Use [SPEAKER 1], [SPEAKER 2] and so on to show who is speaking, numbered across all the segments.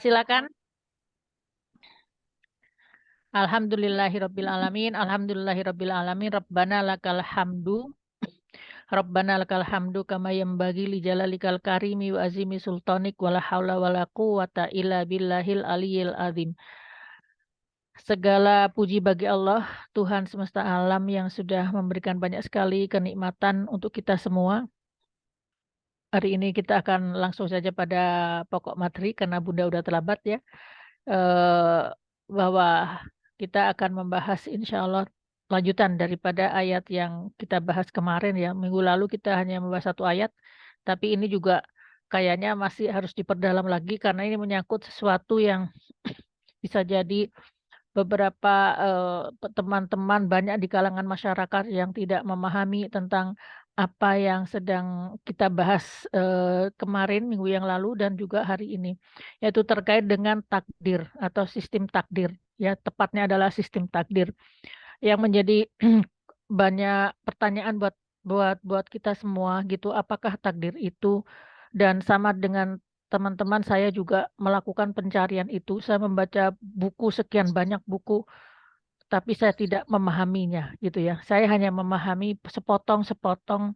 [SPEAKER 1] Silakan. Alhamdulillahirabbil alamin. Alhamdulillahirabbil alamin. Rabbana lakal hamdu. Rabbana lakal hamdu kama yanbaghi li jalalikal karimi wa azimi sultanik wala haula wala quwata illa billahil aliyil azim. Segala puji bagi Allah, Tuhan semesta alam yang sudah memberikan banyak sekali kenikmatan untuk kita semua. Hari ini kita akan langsung saja pada pokok materi karena Bunda udah terlambat ya. eh, bahwa kita akan membahas insya Allah lanjutan daripada ayat yang kita bahas kemarin ya. Minggu lalu kita hanya membahas satu ayat, tapi ini juga kayaknya masih harus diperdalam lagi karena ini menyangkut sesuatu yang bisa jadi beberapa teman-teman banyak di kalangan masyarakat yang tidak memahami tentang apa yang sedang kita bahas kemarin minggu yang lalu dan juga hari ini, yaitu terkait dengan takdir atau sistem takdir. Ya, tepatnya adalah sistem takdir yang menjadi banyak pertanyaan buat kita semua gitu. Apakah takdir itu? Dan sama dengan teman-teman saya juga melakukan pencarian itu. Saya membaca buku sekian banyak buku, tapi saya tidak memahaminya gitu ya. Saya hanya memahami sepotong-sepotong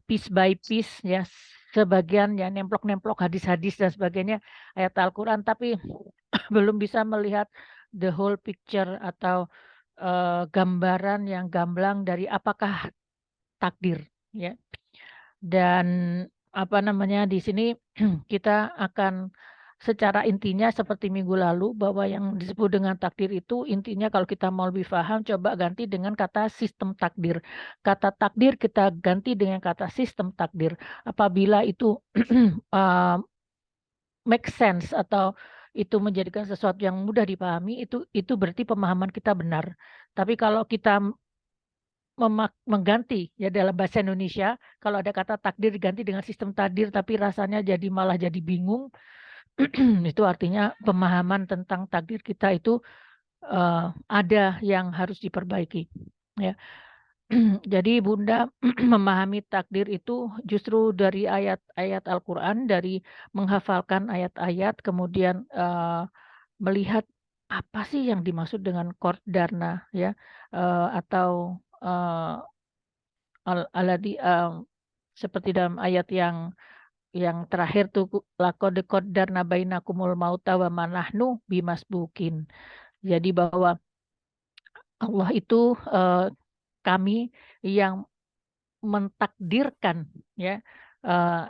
[SPEAKER 1] piece by piece ya, sebagian ya nemplok-nemplok hadis-hadis dan sebagainya ayat Al-Qur'an, tapi belum bisa melihat the whole picture atau gambaran yang gamblang dari apakah takdir ya. Dan apa namanya di sini kita akan secara intinya seperti minggu lalu bahwa yang disebut dengan takdir itu intinya kalau kita mau lebih paham coba ganti dengan kata sistem takdir. Kata takdir kita ganti dengan kata sistem takdir. Apabila itu make sense atau itu menjadikan sesuatu yang mudah dipahami, itu berarti pemahaman kita benar. Tapi kalau kita mengganti ya dalam bahasa Indonesia, kalau ada kata takdir diganti dengan sistem takdir tapi rasanya malah jadi bingung, itu artinya pemahaman tentang takdir kita itu ada yang harus diperbaiki ya. Jadi Bunda memahami takdir itu justru dari ayat-ayat Al-Qur'an, dari menghafalkan ayat-ayat, kemudian melihat apa sih yang dimaksud dengan Qaddarna ya, atau alladzi seperti dalam ayat yang terakhir tuh laqad qaddarna bainakumul mauta wa ma nahnu bimasbukin. Jadi bahwa Allah itu kami yang mentakdirkan ya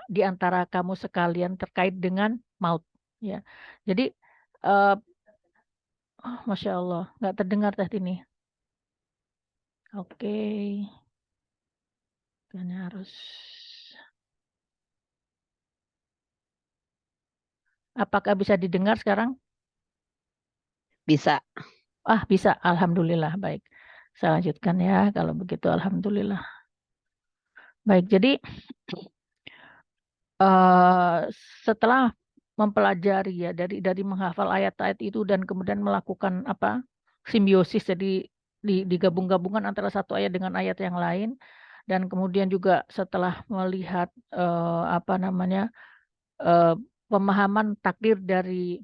[SPEAKER 1] di antara kamu sekalian terkait dengan maut ya. Jadi eh, oh, Masya Allah nggak terdengar tadi nih. Oke, kayaknya harus. Apakah bisa didengar sekarang?
[SPEAKER 2] Bisa.
[SPEAKER 1] Ah, bisa. Alhamdulillah. Baik. Saya lanjutkan ya. Kalau begitu, Alhamdulillah. Baik, jadi eh, setelah mempelajari ya dari menghafal ayat-ayat itu dan kemudian melakukan apa simbiosis, jadi digabung-gabungan antara satu ayat dengan ayat yang lain, dan kemudian juga setelah melihat apa namanya eh, pemahaman takdir dari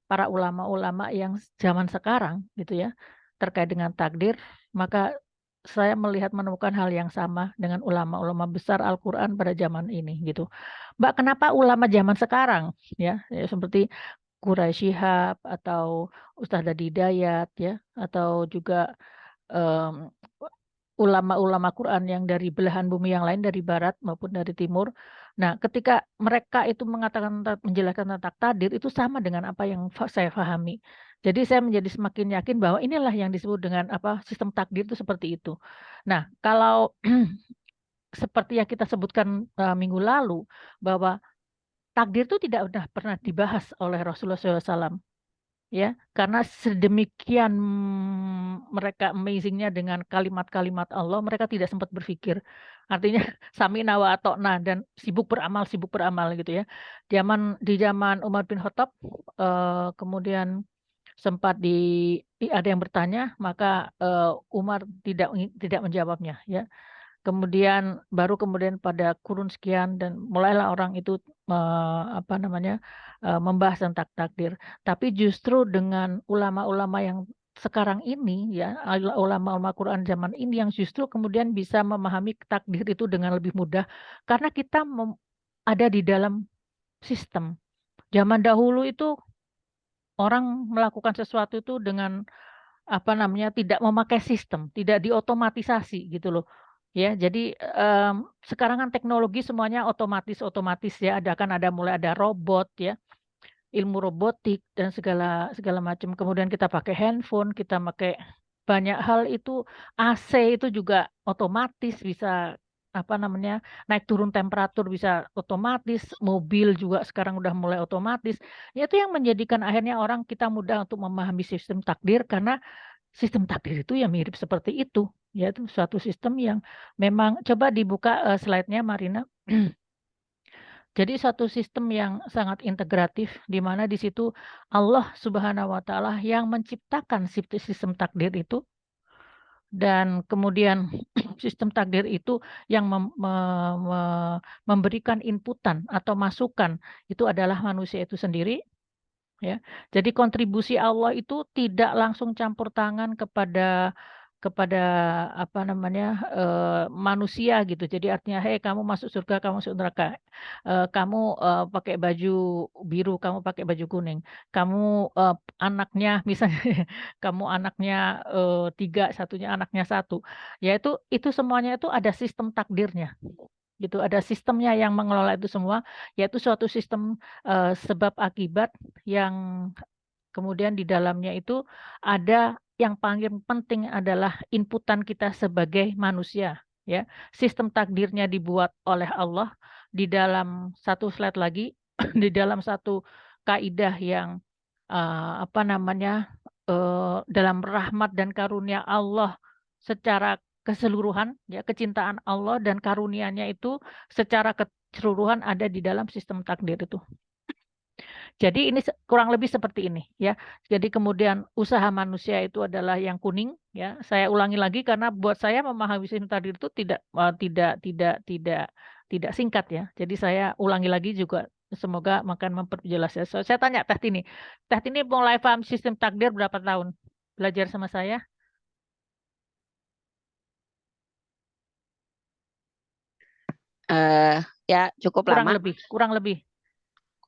[SPEAKER 1] para ulama-ulama yang zaman sekarang gitu ya terkait dengan takdir, maka saya menemukan hal yang sama dengan ulama-ulama besar Al-Qur'an pada zaman ini gitu. Mbak, kenapa ulama zaman sekarang ya seperti Quraisy Shihab atau Ustadz Dadi Hidayat ya atau juga em, ulama-ulama Quran yang dari belahan bumi yang lain, dari barat maupun dari timur. Nah, ketika mereka itu menjelaskan tentang takdir itu sama dengan apa yang saya pahami. Jadi saya menjadi semakin yakin bahwa inilah yang disebut dengan apa sistem takdir itu seperti itu. Nah, kalau seperti yang kita sebutkan minggu lalu bahwa takdir itu tidak pernah dibahas oleh Rasulullah SAW ya, karena sedemikian mereka amazingnya dengan kalimat-kalimat Allah, mereka tidak sempat berpikir. Artinya sami'na wa ata'na dan sibuk beramal gitu ya. Di zaman Umar bin Khattab kemudian sempat ada yang bertanya, maka Umar tidak menjawabnya ya. Kemudian baru kemudian pada kurun sekian dan mulailah orang itu membahas tentang takdir. Tapi justru dengan ulama-ulama yang sekarang ini ya, ulama-ulama Quran zaman ini yang justru kemudian bisa memahami takdir itu dengan lebih mudah karena kita ada di dalam sistem. Zaman dahulu itu orang melakukan sesuatu itu dengan tidak memakai sistem, tidak diotomatisasi gitu loh. Ya, jadi sekarang kan teknologi semuanya otomatis ya, mulai ada robot ya, ilmu robotik dan segala segala macam. Kemudian kita pakai handphone, kita pakai banyak hal itu, AC itu juga otomatis bisa naik turun temperatur bisa otomatis, mobil juga sekarang udah mulai otomatis. Ya, itu yang menjadikan akhirnya orang kita mudah untuk memahami sistem takdir karena sistem takdir itu ya mirip seperti itu, yaitu suatu sistem yang memang coba dibuka slide-nya Marina. Jadi suatu sistem yang sangat integratif di mana di situ Allah Subhanahu wa taala yang menciptakan sistem takdir itu dan kemudian sistem takdir itu yang memberikan inputan atau masukan itu adalah manusia itu sendiri. Ya, jadi kontribusi Allah itu tidak langsung campur tangan kepada kepada manusia gitu. Jadi artinya, hei kamu masuk surga, kamu masuk neraka, kamu pakai baju biru, kamu pakai baju kuning, kamu anaknya misalnya, kamu anaknya tiga, satunya anaknya satu, yaitu itu semuanya itu ada sistem takdirnya gitu, ada sistemnya yang mengelola itu semua, yaitu suatu sistem sebab akibat yang kemudian di dalamnya itu ada yang paling penting adalah inputan kita sebagai manusia, ya. Sistem takdirnya dibuat oleh Allah di dalam satu slide lagi, di dalam satu kaidah yang dalam rahmat dan karunia Allah secara keseluruhan, ya, kecintaan Allah dan karunia-Nya itu secara keseluruhan ada di dalam sistem takdir itu. Jadi ini kurang lebih seperti ini ya. Jadi kemudian usaha manusia itu adalah yang kuning ya. Saya ulangi lagi karena buat saya memahami sistem takdir itu tidak singkat ya. Jadi saya ulangi lagi juga semoga makan memperjelas ya. Saya tanya Teh Tini. Teh Tini mulai paham sistem takdir berapa tahun belajar sama saya?
[SPEAKER 2] Ya cukup
[SPEAKER 1] Kurang
[SPEAKER 2] lama.
[SPEAKER 1] lebih.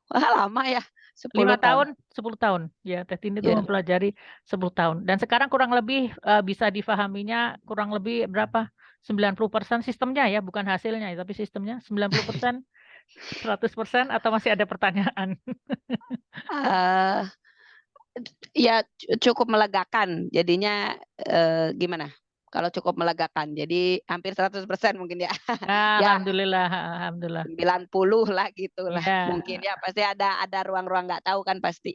[SPEAKER 2] Wah, lama ya,
[SPEAKER 1] 5
[SPEAKER 2] 10 tahun.
[SPEAKER 1] tahun, 10 tahun. Ya, Teh Tini itu
[SPEAKER 2] Ya.
[SPEAKER 1] mempelajari 10 tahun. Dan sekarang kurang lebih bisa difahaminya kurang lebih berapa? 90% sistemnya ya, bukan hasilnya, tapi sistemnya 90%, 100% atau masih ada pertanyaan?
[SPEAKER 2] Eh, ya cukup melegakan. Jadinya gimana? Kalau cukup melegakan, jadi hampir 100% mungkin ya. Ya
[SPEAKER 1] Alhamdulillah, alhamdulillah.
[SPEAKER 2] 90 lah gitulah.
[SPEAKER 1] Ya,
[SPEAKER 2] Mungkin ya pasti ada ruang-ruang nggak tahu kan pasti.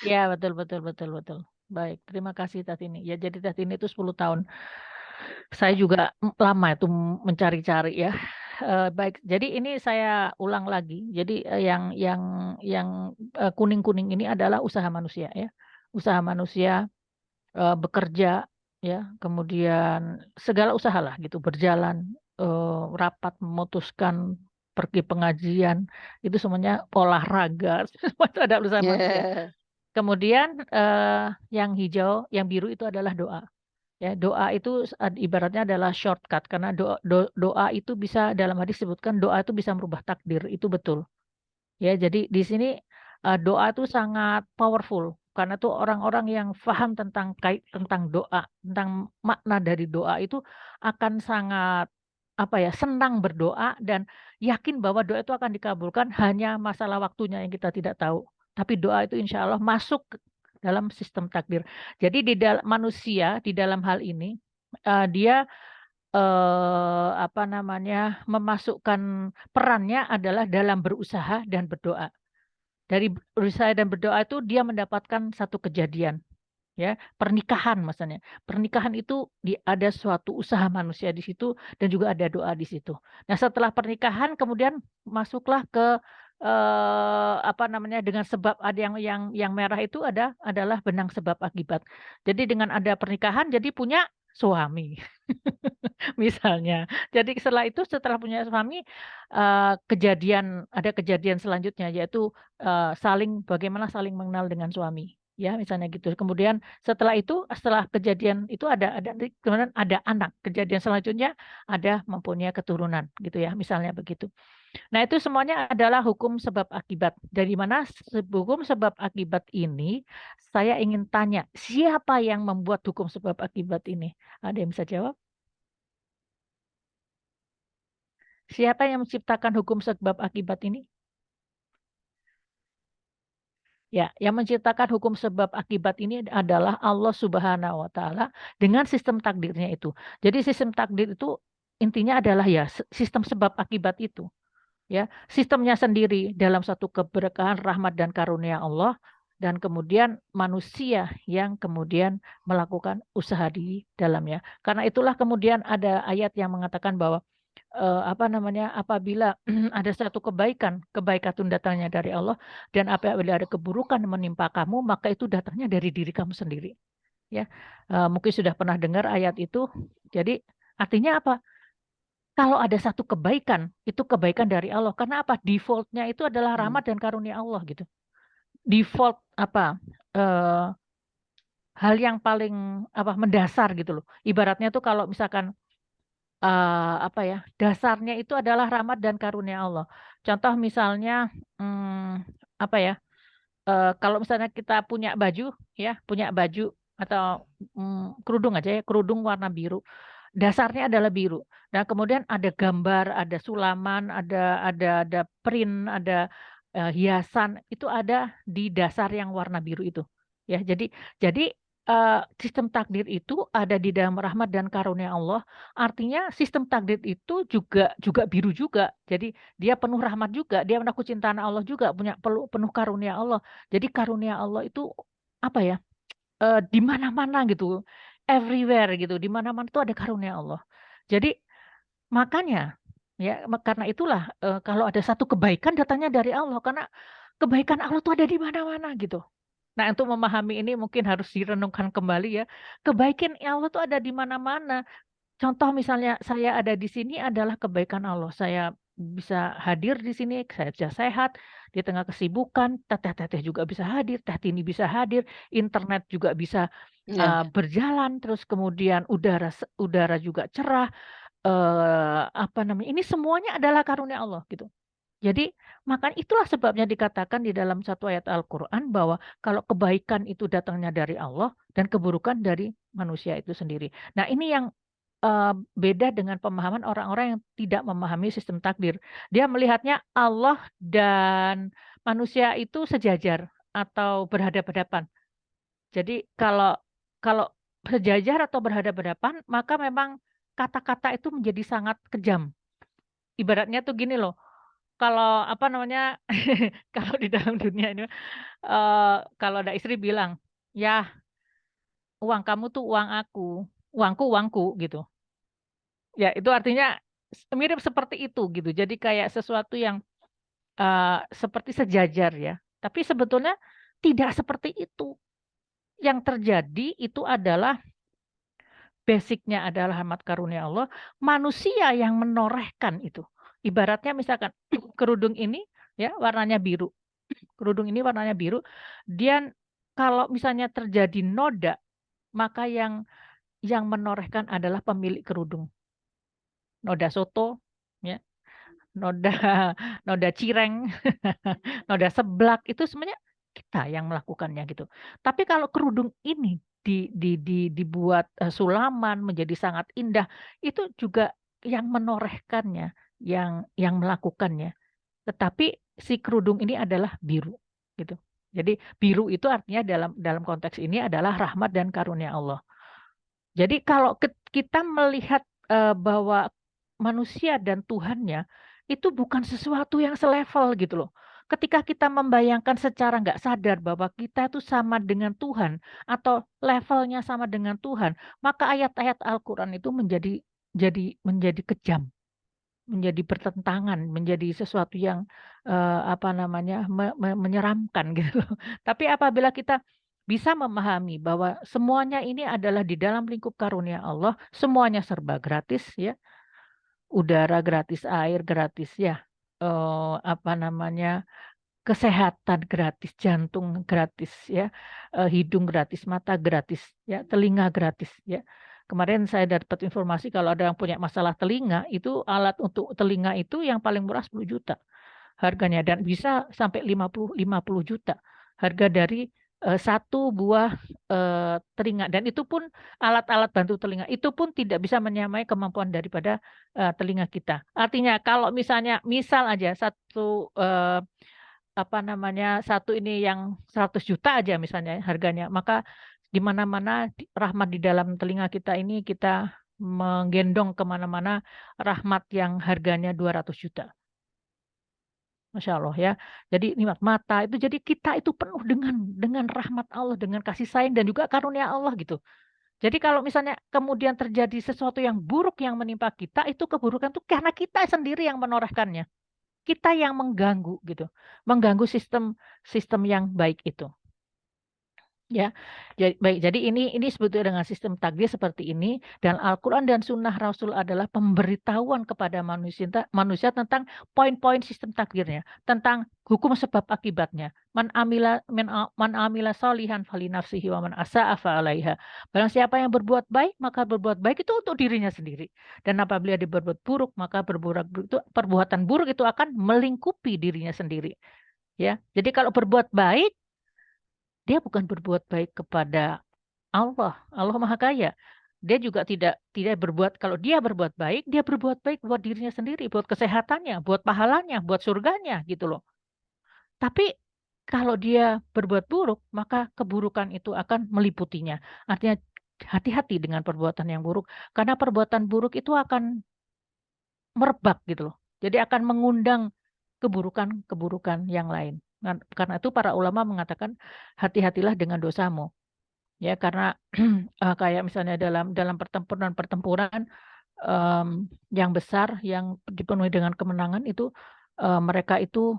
[SPEAKER 1] ya betul betul betul betul. Baik, terima kasih Teh Tini. Ya, jadi Teh Tini itu 10 tahun. Saya juga lama itu mencari-cari ya. Baik, jadi ini saya ulang lagi. Jadi yang kuning-kuning ini adalah usaha manusia ya. Usaha manusia bekerja ya, kemudian segala usaha lah gitu berjalan, rapat memutuskan pergi pengajian itu semuanya olahraga, semua itu ada usaha manusia.
[SPEAKER 2] Ya.
[SPEAKER 1] Kemudian yang hijau, yang biru itu adalah doa. Ya, doa itu ibaratnya adalah shortcut karena doa itu bisa dalam hadis disebutkan doa itu bisa merubah takdir, itu betul. Ya, jadi di sini doa itu sangat powerful karena tuh orang-orang yang paham tentang doa, tentang makna dari doa itu akan sangat senang berdoa dan yakin bahwa doa itu akan dikabulkan, hanya masalah waktunya yang kita tidak tahu. Tapi doa itu insya Allah masuk dalam sistem takdir. Jadi di dalam manusia di dalam hal ini dia memasukkan perannya adalah dalam berusaha dan berdoa. Dari berusaha dan berdoa itu dia mendapatkan satu kejadian, ya, pernikahan misalnya. Pernikahan itu ada suatu usaha manusia di situ dan juga ada doa di situ. Nah, setelah pernikahan kemudian masuklah ke dengan sebab ada yang merah itu adalah benang sebab akibat. Jadi dengan ada pernikahan jadi punya suami. Misalnya. Jadi setelah punya suami, ada kejadian selanjutnya yaitu, bagaimana saling mengenal dengan suami, ya misalnya gitu. Kemudian setelah kejadian itu kemudian ada anak, kejadian selanjutnya ada mempunyai keturunan gitu ya, misalnya begitu. Nah itu semuanya adalah hukum sebab akibat. Dari mana hukum sebab akibat ini, saya ingin tanya, siapa yang membuat hukum sebab akibat ini? Ada yang bisa jawab? Siapa yang menciptakan hukum sebab akibat ini? Ya, yang menciptakan hukum sebab akibat ini adalah Allah Subhanahu wa taala dengan sistem takdirnya itu. Jadi sistem takdir itu intinya adalah ya sistem sebab akibat itu, ya. Sistemnya sendiri dalam satu keberkahan, rahmat dan karunia Allah dan kemudian manusia yang kemudian melakukan usaha di dalamnya. Karena itulah kemudian ada ayat yang mengatakan bahwa apa namanya, apabila ada satu kebaikan, kebaikan itu datangnya dari Allah, dan apabila ada keburukan menimpa kamu, maka itu datangnya dari diri kamu sendiri, ya. Mungkin sudah pernah dengar ayat itu. Jadi artinya apa? Kalau ada satu kebaikan, itu kebaikan dari Allah. Karena apa? Default-nya itu adalah
[SPEAKER 2] Mmm.
[SPEAKER 1] rahmat dan karunia Allah gitu. Default apa, eee, hal yang paling apa, mendasar gitu loh. Ibaratnya tuh kalau misalkan apa ya, dasarnya itu adalah rahmat dan karunia Allah. Contoh misalnya, apa ya, kalau misalnya kita punya baju ya, punya baju atau, kerudung aja ya, kerudung warna biru, dasarnya adalah biru. Nah kemudian ada gambar, ada sulaman, ada print, ada, hiasan, itu ada di dasar yang warna biru itu, ya. Jadi, sistem takdir itu ada di dalam rahmat dan karunia Allah, artinya sistem takdir itu juga biru juga. Jadi dia penuh rahmat juga, dia penuh kecintaan Allah juga, penuh karunia Allah. Jadi karunia Allah itu, apa ya, di mana-mana gitu, everywhere gitu, di mana-mana tuh ada karunia Allah. Jadi makanya, ya karena itulah, kalau ada satu kebaikan datangnya dari Allah, karena kebaikan Allah tuh ada di mana-mana gitu. Nah untuk memahami ini mungkin harus direnungkan kembali ya, kebaikan Allah tuh ada di mana-mana. Contoh misalnya saya ada di sini adalah kebaikan Allah, saya bisa hadir di sini, saya bisa sehat, di tengah kesibukan, teteh-teteh juga bisa hadir, Teh Tini bisa hadir, internet juga bisa,
[SPEAKER 2] Iya.
[SPEAKER 1] berjalan, terus kemudian udara juga cerah, apa namanya, ini semuanya adalah karunia Allah gitu. Jadi, maka itulah sebabnya dikatakan di dalam satu ayat Al-Qur'an bahwa kalau kebaikan itu datangnya dari Allah dan keburukan dari manusia itu sendiri. Nah ini yang beda dengan pemahaman orang-orang yang tidak memahami sistem takdir. Dia melihatnya Allah dan manusia itu sejajar atau berhadapan-hadapan. Jadi kalau kalau sejajar atau berhadapan-hadapan, maka memang kata-kata itu menjadi sangat kejam. Ibaratnya tuh gini loh, kalau apa namanya, kalau di dalam dunia ini, kalau ada istri bilang, "Yah, uang kamu tuh uang aku, uangku uangku," gitu. Ya, itu artinya mirip seperti itu gitu. Jadi kayak sesuatu yang, seperti sejajar ya. Tapi sebetulnya tidak seperti itu. Yang terjadi itu adalah basic-nya adalah rahmat karunia Allah, manusia yang menorehkan itu. Ibaratnya misalkan kerudung ini ya warnanya biru, kerudung ini warnanya biru, dia kalau misalnya terjadi noda, maka yang menorehkan adalah pemilik kerudung. Noda soto, ya. Noda noda cireng, noda seblak, itu semuanya kita yang melakukannya gitu. Tapi kalau kerudung ini dibuat, sulaman menjadi sangat indah, itu juga yang menorehkannya, yang melakukannya. Tetapi si kerudung ini adalah biru, gitu. Jadi biru itu artinya dalam dalam konteks ini adalah rahmat dan karunia Allah. Jadi kalau kita melihat, bahwa manusia dan Tuhannya, itu bukan sesuatu yang selevel gitu loh. Ketika kita membayangkan secara nggak sadar bahwa kita itu sama dengan Tuhan, atau levelnya sama dengan Tuhan, maka ayat-ayat Al-Quran itu menjadi kejam, menjadi bertentangan, menjadi sesuatu yang, apa namanya, menyeramkan gitu loh. Tapi apabila kita bisa memahami bahwa semuanya ini adalah di dalam lingkup karunia Allah, semuanya serba gratis ya, udara gratis, air gratis ya, apa namanya, kesehatan gratis, jantung gratis ya, hidung gratis, mata gratis ya, telinga gratis ya. Kemarin saya dapat informasi kalau ada yang punya masalah telinga, itu alat untuk telinga itu yang paling murah 10 juta harganya dan bisa sampai 50 juta harga dari satu buah telinga, dan itu pun alat-alat bantu telinga itu pun tidak bisa menyamai kemampuan daripada telinga kita. Artinya kalau misalnya misal aja satu apa namanya, satu ini yang 100 juta aja misalnya harganya, maka di mana-mana rahmat di dalam telinga kita ini kita menggendong kemana-mana rahmat yang harganya 200 juta. Masya Allah ya. Jadi nikmat mata itu, jadi kita itu penuh dengan rahmat Allah, dengan kasih sayang dan juga karunia Allah gitu. Jadi kalau misalnya kemudian terjadi sesuatu yang buruk yang menimpa kita, itu keburukan itu karena kita sendiri yang menorehkannya. Kita yang mengganggu gitu. Mengganggu sistem sistem yang baik itu. Ya, baik. Jadi ini sebetulnya dengan sistem takdir seperti ini, dan Al-Quran dan Sunnah Rasul adalah pemberitahuan kepada manusia tentang poin-poin sistem takdirnya, tentang hukum sebab akibatnya. Man amila solihan fali nafsihi wa man asa'a fa'alaiha. Barang siapa yang berbuat baik, maka berbuat baik itu untuk dirinya sendiri. Dan apabila dia berbuat buruk, maka perbuatan buruk itu akan melingkupi dirinya sendiri. Ya, jadi kalau berbuat baik dia bukan berbuat baik kepada Allah. Allah Maha Kaya. Dia juga tidak berbuat, kalau dia berbuat baik, dia berbuat baik buat dirinya sendiri, buat kesehatannya, buat pahalanya, buat surganya gitu loh. Tapi kalau dia berbuat buruk, maka keburukan itu akan meliputinya. Artinya hati-hati dengan perbuatan yang buruk, karena perbuatan buruk itu akan merebak gitu loh. Jadi akan mengundang keburukan-keburukan yang lain. Karena itu para ulama mengatakan hati-hatilah dengan dosamu. Ya, karena kayak misalnya dalam pertempuran yang besar yang dipenuhi dengan kemenangan itu, mereka itu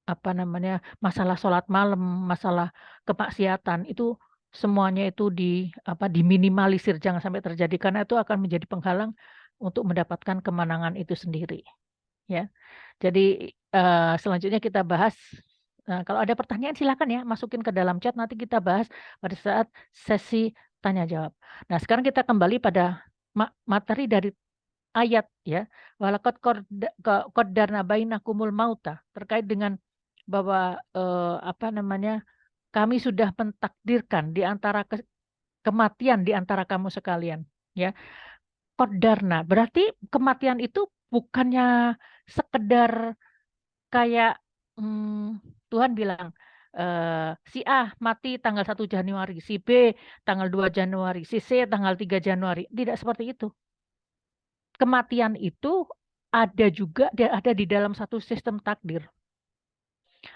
[SPEAKER 1] apa namanya, masalah sholat malam, masalah kemaksiatan itu semuanya itu diminimalisir, jangan sampai terjadi, karena itu akan menjadi penghalang untuk mendapatkan kemenangan itu sendiri ya. Jadi selanjutnya kita bahas. Kalau ada pertanyaan silakan ya masukin ke dalam chat, nanti kita bahas pada saat sesi tanya jawab. Nah, sekarang kita kembali pada materi dari ayat ya. Walaqad qaddarna bainakumul mauta, terkait dengan bahwa apa namanya, kami sudah mentakdirkan di antara kematian di antara kamu sekalian ya. Qaddarna berarti kematian itu bukannya sekedar kayak Tuhan bilang, si A mati tanggal 1 Januari, si B tanggal 2 Januari, si C tanggal 3 Januari. Tidak seperti itu. Kematian itu ada di dalam satu sistem takdir.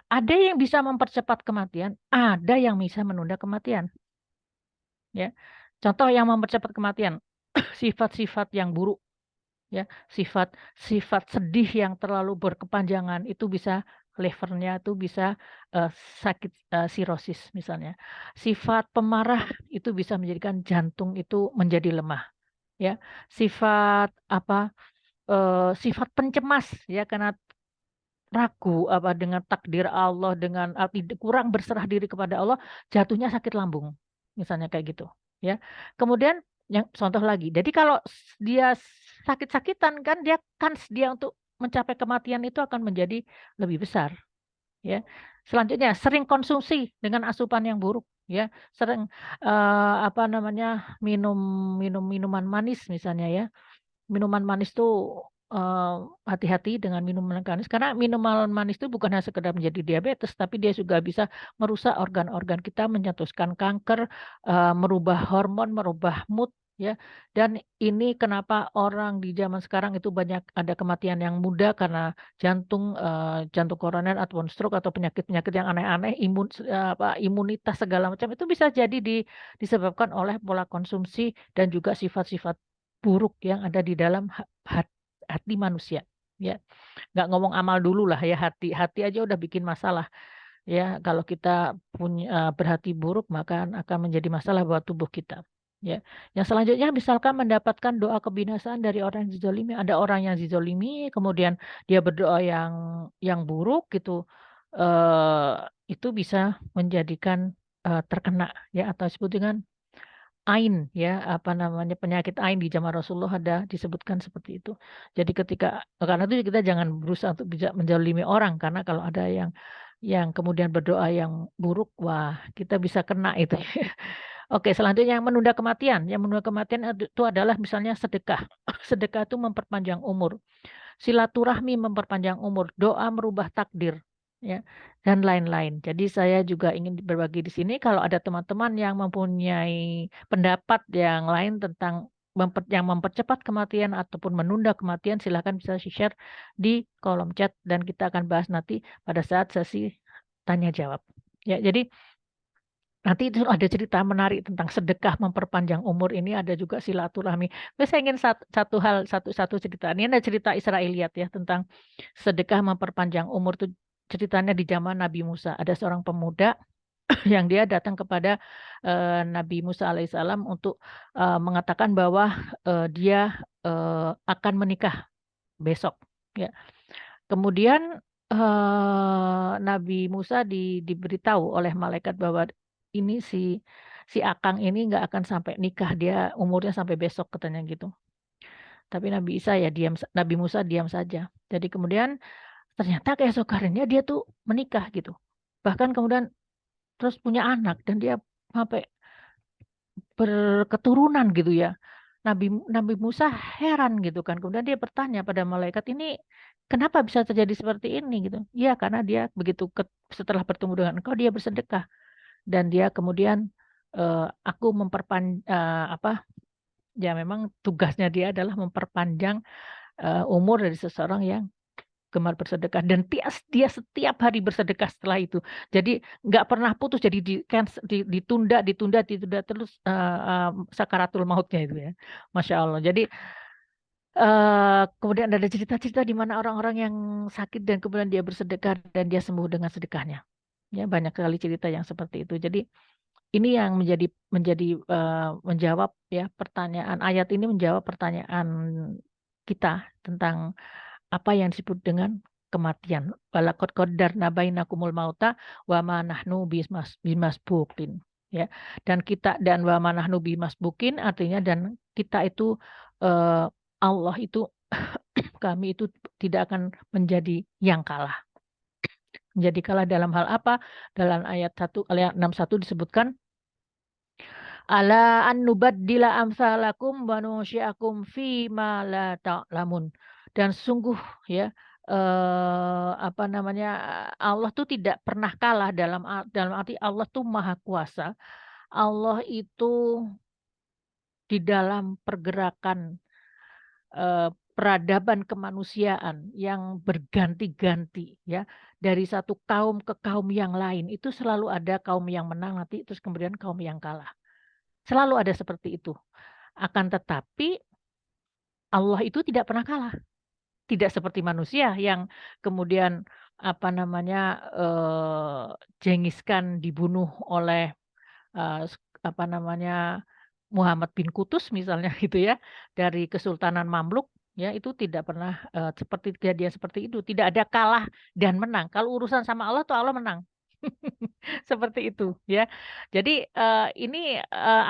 [SPEAKER 1] Ada yang bisa mempercepat kematian, ada yang bisa menunda kematian. Ya. Contoh yang mempercepat kematian, sifat-sifat yang buruk ya, sifat sedih yang terlalu berkepanjangan itu bisa levernya itu bisa sakit sirosis misalnya. Sifat pemarah itu bisa menjadikan jantung itu menjadi lemah ya. Sifat pencemas ya, karena ragu dengan takdir Allah, dengan kurang berserah diri kepada Allah, jatuhnya sakit lambung misalnya kayak gitu ya. Kemudian yang contoh lagi, jadi kalau dia sakit-sakitan kan dia untuk mencapai kematian itu akan menjadi lebih besar ya. Selanjutnya sering konsumsi dengan asupan yang buruk ya, sering minum minuman manis misalnya ya. Minuman manis tuh, hati-hati dengan minuman manis, karena minuman manis itu bukan hanya sekedar menjadi diabetes, tapi dia juga bisa merusak organ-organ kita, mencetuskan kanker, merubah hormon, merubah mood, ya. Dan ini kenapa orang di zaman sekarang itu banyak ada kematian yang muda karena jantung koroner ataupun stroke atau penyakit-penyakit yang aneh-aneh, imunitas segala macam itu bisa jadi disebabkan oleh pola konsumsi dan juga sifat-sifat buruk yang ada di dalam hati manusia, ya. Nggak ngomong amal dulu lah ya, hati aja udah bikin masalah. Ya, kalau kita berhati buruk maka akan menjadi masalah buat tubuh kita. Ya. Yang selanjutnya misalkan mendapatkan doa kebinasaan dari orang yang dizolimi. Ada orang yang dizolimi, kemudian dia berdoa yang buruk gitu. Itu bisa menjadikan terkena ya atau disebut dengan ain ya, apa namanya, penyakit ain di zaman Rasulullah ada disebutkan seperti itu. Jadi karena itu kita jangan berusaha untuk bisa menzalimi orang, karena kalau ada yang kemudian berdoa yang buruk, wah kita bisa kena itu. Oke, selanjutnya yang menunda kematian. Yang menunda kematian itu adalah misalnya sedekah. Sedekah itu memperpanjang umur. Silaturahmi memperpanjang umur, doa merubah takdir, ya, dan lain-lain. Jadi saya juga ingin berbagi di sini kalau ada teman-teman yang mempunyai pendapat yang lain tentang yang mempercepat kematian ataupun menunda kematian, silahkan bisa share di kolom chat dan kita akan bahas nanti pada saat sesi tanya jawab. Ya, jadi nanti itu ada cerita menarik tentang sedekah memperpanjang umur ini, ada juga silaturahmi. Tapi saya ingin satu cerita. Ini ada cerita Israiliyat ya tentang sedekah memperpanjang umur tuh, ceritanya di zaman Nabi Musa. Ada seorang pemuda yang dia datang kepada Nabi Musa alaihissalam untuk mengatakan bahwa dia akan menikah besok. Ya. Kemudian Nabi Musa diberitahu oleh malaikat bahwa ini si Akang ini nggak akan sampai nikah, dia umurnya sampai besok katanya gitu. Tapi Nabi Musa diam saja. Jadi kemudian ternyata keesokan harinya dia tuh menikah gitu. Bahkan kemudian terus punya anak dan dia sampai berketurunan gitu ya. Nabi Musa heran gitu kan. Kemudian dia bertanya pada malaikat ini kenapa bisa terjadi seperti ini gitu. Iya karena dia begitu setelah bertemu dengan engkau dia bersedekah dan dia kemudian aku apa ya memang tugasnya dia adalah memperpanjang umur dari seseorang yang gemar bersedekah dan dia setiap hari bersedekah setelah itu. Jadi nggak pernah putus jadi ditunda terus sakaratul mautnya itu ya. Masya Allah. Jadi kemudian ada cerita-cerita di mana orang-orang yang sakit dan kemudian dia bersedekah dan dia sembuh dengan sedekahnya. Ya, banyak sekali cerita yang seperti itu. Jadi ini yang menjawab ya pertanyaan ayat ini menjawab pertanyaan kita tentang apa yang disebut dengan kematian. Walaqad qaddarna bainakumul mauta wa ma nahnu bimasbuqin. Ya. Dan wa ma nahnu bimasbuqin artinya dan kita itu Allah itu kami itu tidak akan menjadi yang kalah. Menjadi kalah dalam hal apa? Dalam ayat 61 disebutkan ala an nubaddila amsalakum wa nunsyi'akum fi ma la ta'lamun. Dan sungguh ya apa namanya Allah tuh tidak pernah kalah dalam arti Allah tuh maha kuasa. Allah itu di dalam pergerakan peradaban kemanusiaan yang berganti-ganti ya dari satu kaum ke kaum yang lain itu selalu ada kaum yang menang nanti terus kemudian kaum yang kalah. Selalu ada seperti itu. Akan tetapi Allah itu tidak pernah kalah. Tidak seperti manusia yang kemudian apa namanya jengiskan dibunuh oleh apa namanya Muhammad bin Qutus misalnya gitu ya dari Kesultanan Mamluk ya itu tidak pernah seperti kejadian seperti itu. Tidak ada kalah dan menang. Kalau urusan sama Allah tuh Allah menang. Seperti itu ya. Jadi,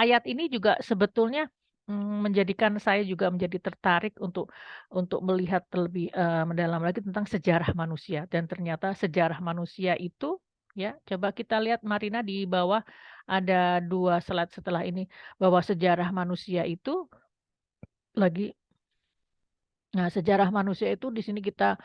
[SPEAKER 1] ayat ini juga sebetulnya, menjadikan saya juga menjadi tertarik untuk melihat lebih, mendalam lagi tentang sejarah manusia dan ternyata sejarah manusia itu ya, coba kita lihat Marina di bawah ada 2 slide setelah ini, bahwa sejarah manusia itu lagi Nah, sejarah manusia itu di sini kita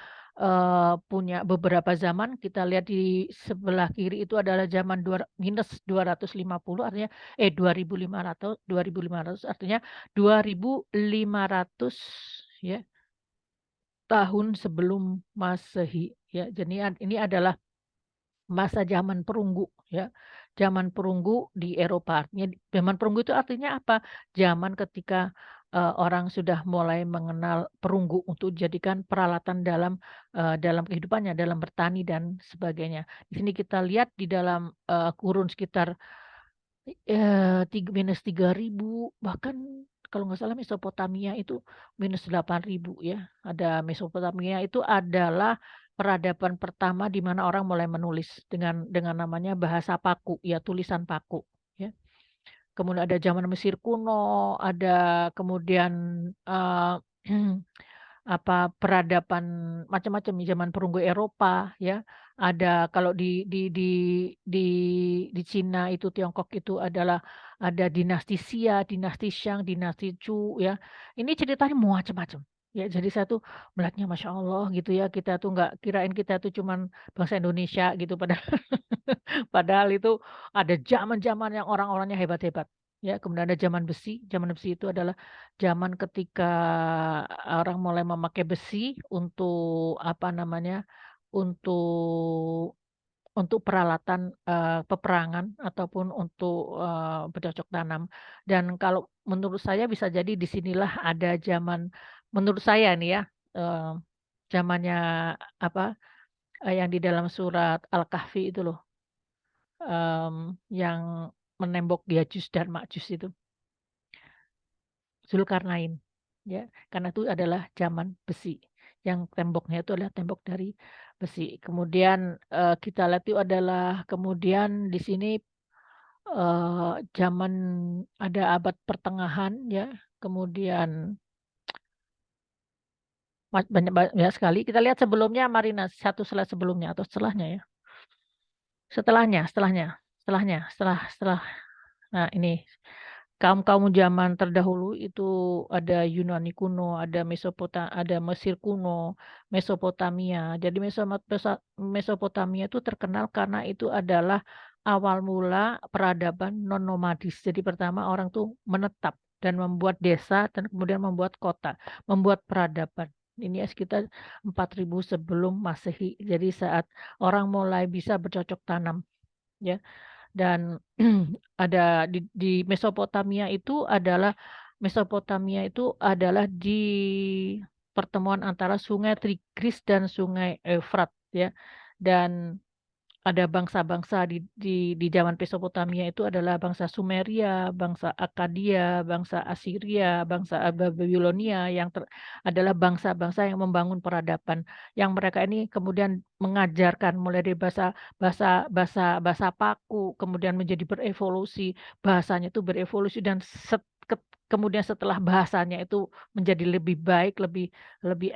[SPEAKER 1] punya beberapa zaman. Kita lihat di sebelah kiri itu adalah zaman minus 250 artinya 2500 artinya 2500 ya tahun sebelum Masehi ya. Jadi ini adalah masa zaman perunggu ya. Zaman perunggu di Eropa. Artinya zaman perunggu itu artinya apa? Zaman ketika orang sudah mulai mengenal perunggu untuk dijadikan peralatan dalam kehidupannya, dalam bertani dan sebagainya. Di sini kita lihat di dalam, kurun sekitar -3.000, bahkan kalau nggak salah Mesopotamia itu -8.000 ya. Ada Mesopotamia itu adalah peradaban pertama di mana orang mulai menulis dengan namanya bahasa paku, ya tulisan paku, ya. Kemudian ada zaman Mesir kuno, ada kemudian, eee, peradaban macam-macam zaman perunggu Eropa ya, ada kalau di di Cina itu Tiongkok itu adalah ada dinasti Xia, dinasti Shang, dinasti Chu ya. Ini ceritanya macam-macam. Ya jadi saya tuh melihatnya Masya Allah gitu ya, kita tuh nggak kirain kita tuh cuman bangsa Indonesia gitu padahal padahal itu ada zaman-zaman yang orang-orangnya hebat-hebat. Ya, kemudian ada zaman besi itu adalah zaman ketika orang mulai memakai besi untuk apa namanya, untuk peralatan, peperangan ataupun untuk, bercocok tanam. Dan kalau menurut saya bisa jadi di sinilah ada zaman menurut saya nih ya, eee, zamannya apa, yang di dalam surat Al-Kahfi itu loh, yang menembok Ya'juj dan Ma'juj itu. Zulkarnain, ya, karena itu adalah zaman besi, yang temboknya itu adalah tembok dari besi. Kemudian, kita lihat itu adalah kemudian di sini, zaman ada abad pertengahan ya, kemudian banyak banyak sekali. Kita lihat sebelumnya Marina, satu slide sebelumnya atau setelahnya ya? Setelahnya setelahnya setelahnya, setelah nah ini. Kaum-kaum zaman terdahulu itu ada Yunani kuno, ada Mesir kuno, Mesopotamia. Jadi Mesopotamia itu terkenal karena itu adalah awal mula peradaban non nomadis. Jadi pertama orang tuh menetap dan membuat desa dan kemudian membuat kota, membuat peradaban. Ini ya sekitar 4.000 sebelum Masehi. Jadi saat orang mulai bisa bercocok tanam, ya. Dan ada di Mesopotamia itu adalah di pertemuan antara Sungai Tigris dan Sungai Efrat ya. Dan ada bangsa-bangsa di zaman Mesopotamia itu adalah bangsa Sumeria, bangsa Akkadia, bangsa Asiria, bangsa Babilonia yang adalah bangsa-bangsa yang membangun peradaban. Yang mereka ini kemudian mengajarkan mulai dari bahasa Paku, kemudian menjadi berevolusi, bahasanya itu berevolusi dan kemudian setelah bahasanya itu menjadi lebih baik, lebih lebih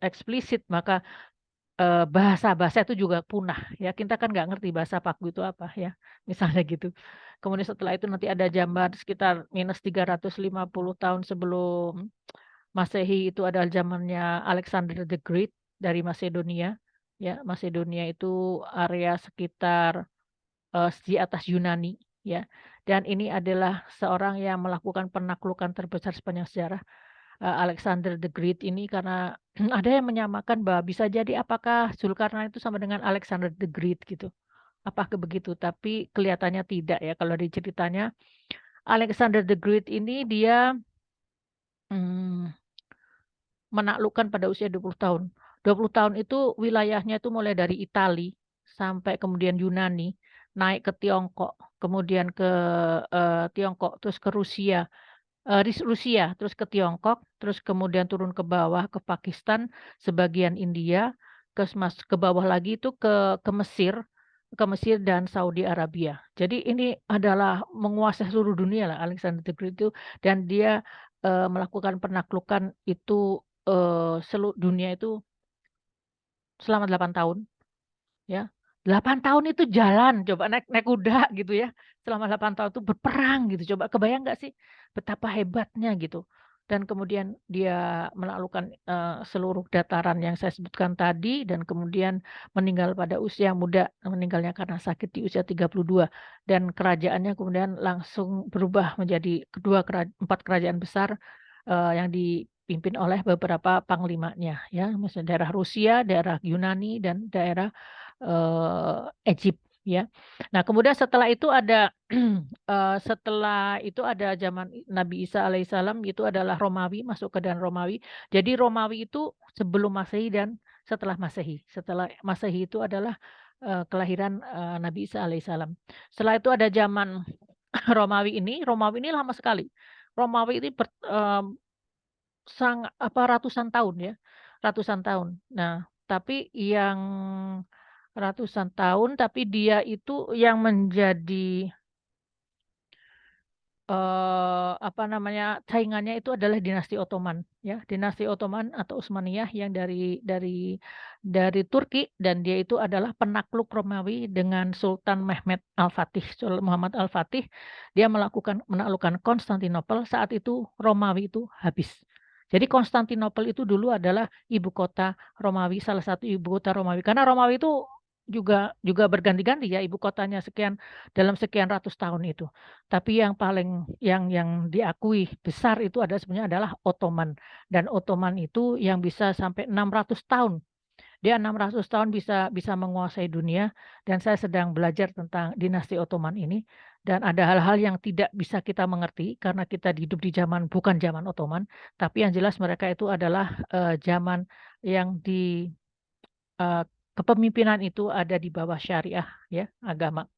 [SPEAKER 1] eksplisit, maka bahasa-bahasa itu juga punah ya, kita kan nggak ngerti bahasa Paku itu apa ya, misalnya gitu. Kemudian setelah itu nanti ada zaman sekitar -350 tahun sebelum Masehi itu adalah zamannya Alexander the Great dari Masedonia, ya. Masedonia itu area sekitar, di atas Yunani ya, dan ini adalah seorang yang melakukan penaklukan terbesar sepanjang sejarah. Alexander the Great ini karena ada yang menyamakan bahwa bisa jadi apakah Zulkarnain itu sama dengan Alexander the Great gitu. Apakah begitu? Tapi kelihatannya tidak ya kalau dari ceritanya. Alexander the Great ini dia, mmm, menaklukkan pada usia 20 tahun. 20 tahun itu wilayahnya itu mulai dari Itali sampai kemudian Yunani, naik ke Tiongkok, kemudian ke, Tiongkok, terus ke Rusia. Rusia, terus ke Tiongkok, terus kemudian turun ke bawah ke Pakistan, sebagian India, ke bawah lagi itu ke Mesir dan Saudi Arabia. Jadi ini adalah menguasai seluruh dunia lah Alexander the Great itu dan dia, melakukan penaklukan itu, dunia itu selama 8 tahun. Ya, 8 tahun itu jalan, coba naik naik kuda gitu ya, selama 8 tahun itu berperang gitu, coba kebayang nggak sih betapa hebatnya gitu. Dan kemudian dia menaklukkan, seluruh dataran yang saya sebutkan tadi dan kemudian meninggal pada usia muda, meninggalnya karena sakit di usia 32 dan kerajaannya kemudian langsung berubah menjadi 4 kerajaan besar, yang dipimpin oleh beberapa panglimanya ya, misalnya daerah Rusia, daerah Yunani, dan daerah Egypt ya. Nah, kemudian setelah itu ada setelah itu ada zaman Nabi Isa alaihissalam, itu adalah Romawi, masuk ke dan Romawi. Jadi Romawi itu sebelum Masehi dan setelah Masehi. Setelah Masehi itu adalah kelahiran Nabi Isa alaihissalam. Setelah itu ada zaman Romawi ini lama sekali. Romawi ini ratusan tahun ya, ratusan tahun. Nah, tapi yang ratusan tahun, tapi dia itu yang menjadi saingannya itu adalah dinasti Ottoman ya, dinasti Ottoman atau Utsmaniyah yang dari Turki, dan dia itu adalah penakluk Romawi dengan Sultan Mehmed Al-Fatih, Muhammad Al-Fatih. Dia menaklukkan Konstantinopel. Saat itu Romawi itu habis. Jadi Konstantinopel itu dulu adalah ibu kota Romawi, salah satu ibu kota Romawi. Karena Romawi itu juga berganti-ganti ya ibu kotanya dalam sekian ratus tahun itu. Tapi yang paling yang diakui besar itu sebenarnya adalah Ottoman. Dan Ottoman itu yang bisa sampai 600 tahun. Dia 600 tahun bisa menguasai dunia, dan saya sedang belajar tentang dinasti Ottoman ini, dan ada hal-hal yang tidak bisa kita mengerti karena kita hidup di zaman bukan zaman Ottoman, tapi yang jelas mereka itu adalah zaman yang kepemimpinan itu ada di bawah syariah ya, agama.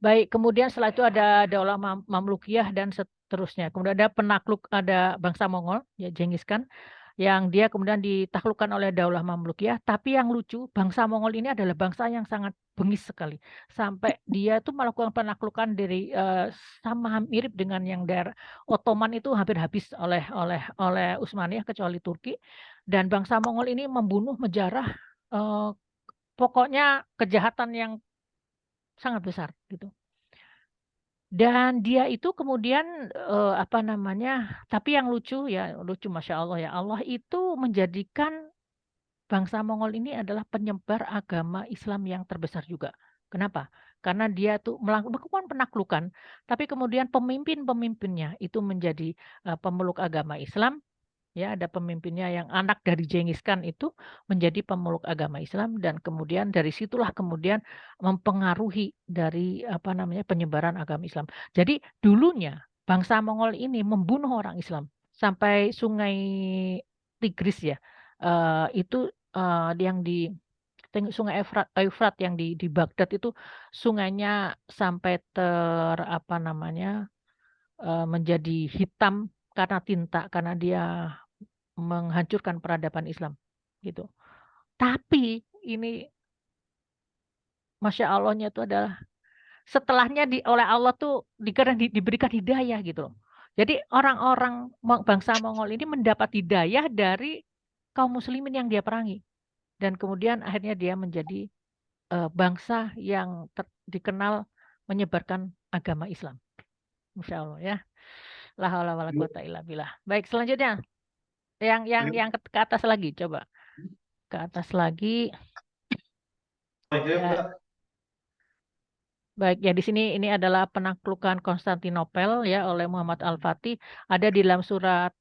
[SPEAKER 1] Baik, kemudian setelah itu ada Daulah Mamlukiyah dan seterusnya. Kemudian ada bangsa Mongol, ya Genghis Khan, yang dia kemudian ditaklukkan oleh Daulah Mamlukiyah. Tapi yang lucu, bangsa Mongol ini adalah bangsa yang sangat bengis sekali. Sampai dia itu melakukan penaklukan sama mirip dengan yang daerah Ottoman itu hampir habis oleh Utsmaniyah kecuali Turki. Dan bangsa Mongol ini membunuh, menjarah, eh, pokoknya kejahatan yang sangat besar gitu. Dan dia itu kemudian tapi yang lucu ya, lucu Masya Allah ya, Allah itu menjadikan bangsa Mongol ini adalah penyebar agama Islam yang terbesar juga. Kenapa? Karena dia tuh melakukan penaklukan, tapi kemudian pemimpin-pemimpinnya itu menjadi pemeluk agama Islam. Ya, ada pemimpinnya yang anak dari Genghis Khan itu menjadi pemeluk agama Islam, dan kemudian dari situlah kemudian mempengaruhi dari penyebaran agama Islam. Jadi dulunya bangsa Mongol ini membunuh orang Islam sampai Sungai Tigris ya. Itu yang di Sungai Efrat yang di Baghdad itu, sungainya sampai menjadi hitam karena tinta, karena dia menghancurkan peradaban Islam gitu. Tapi ini Masya Allahnya itu adalah setelahnya oleh Allah tuh diberikan hidayah gitu loh. Jadi orang-orang bangsa Mongol ini mendapat hidayah dari kaum muslimin yang dia perangi, dan kemudian akhirnya dia menjadi bangsa yang dikenal menyebarkan agama Islam. Masya Allah ya. La haula wala quwata illa billah. Baik, selanjutnya yang ke atas lagi, coba ke atas lagi. Ya, baik ya, di sini ini adalah penaklukan Konstantinopel ya oleh Muhammad Al-Fatih, ada di dalam surat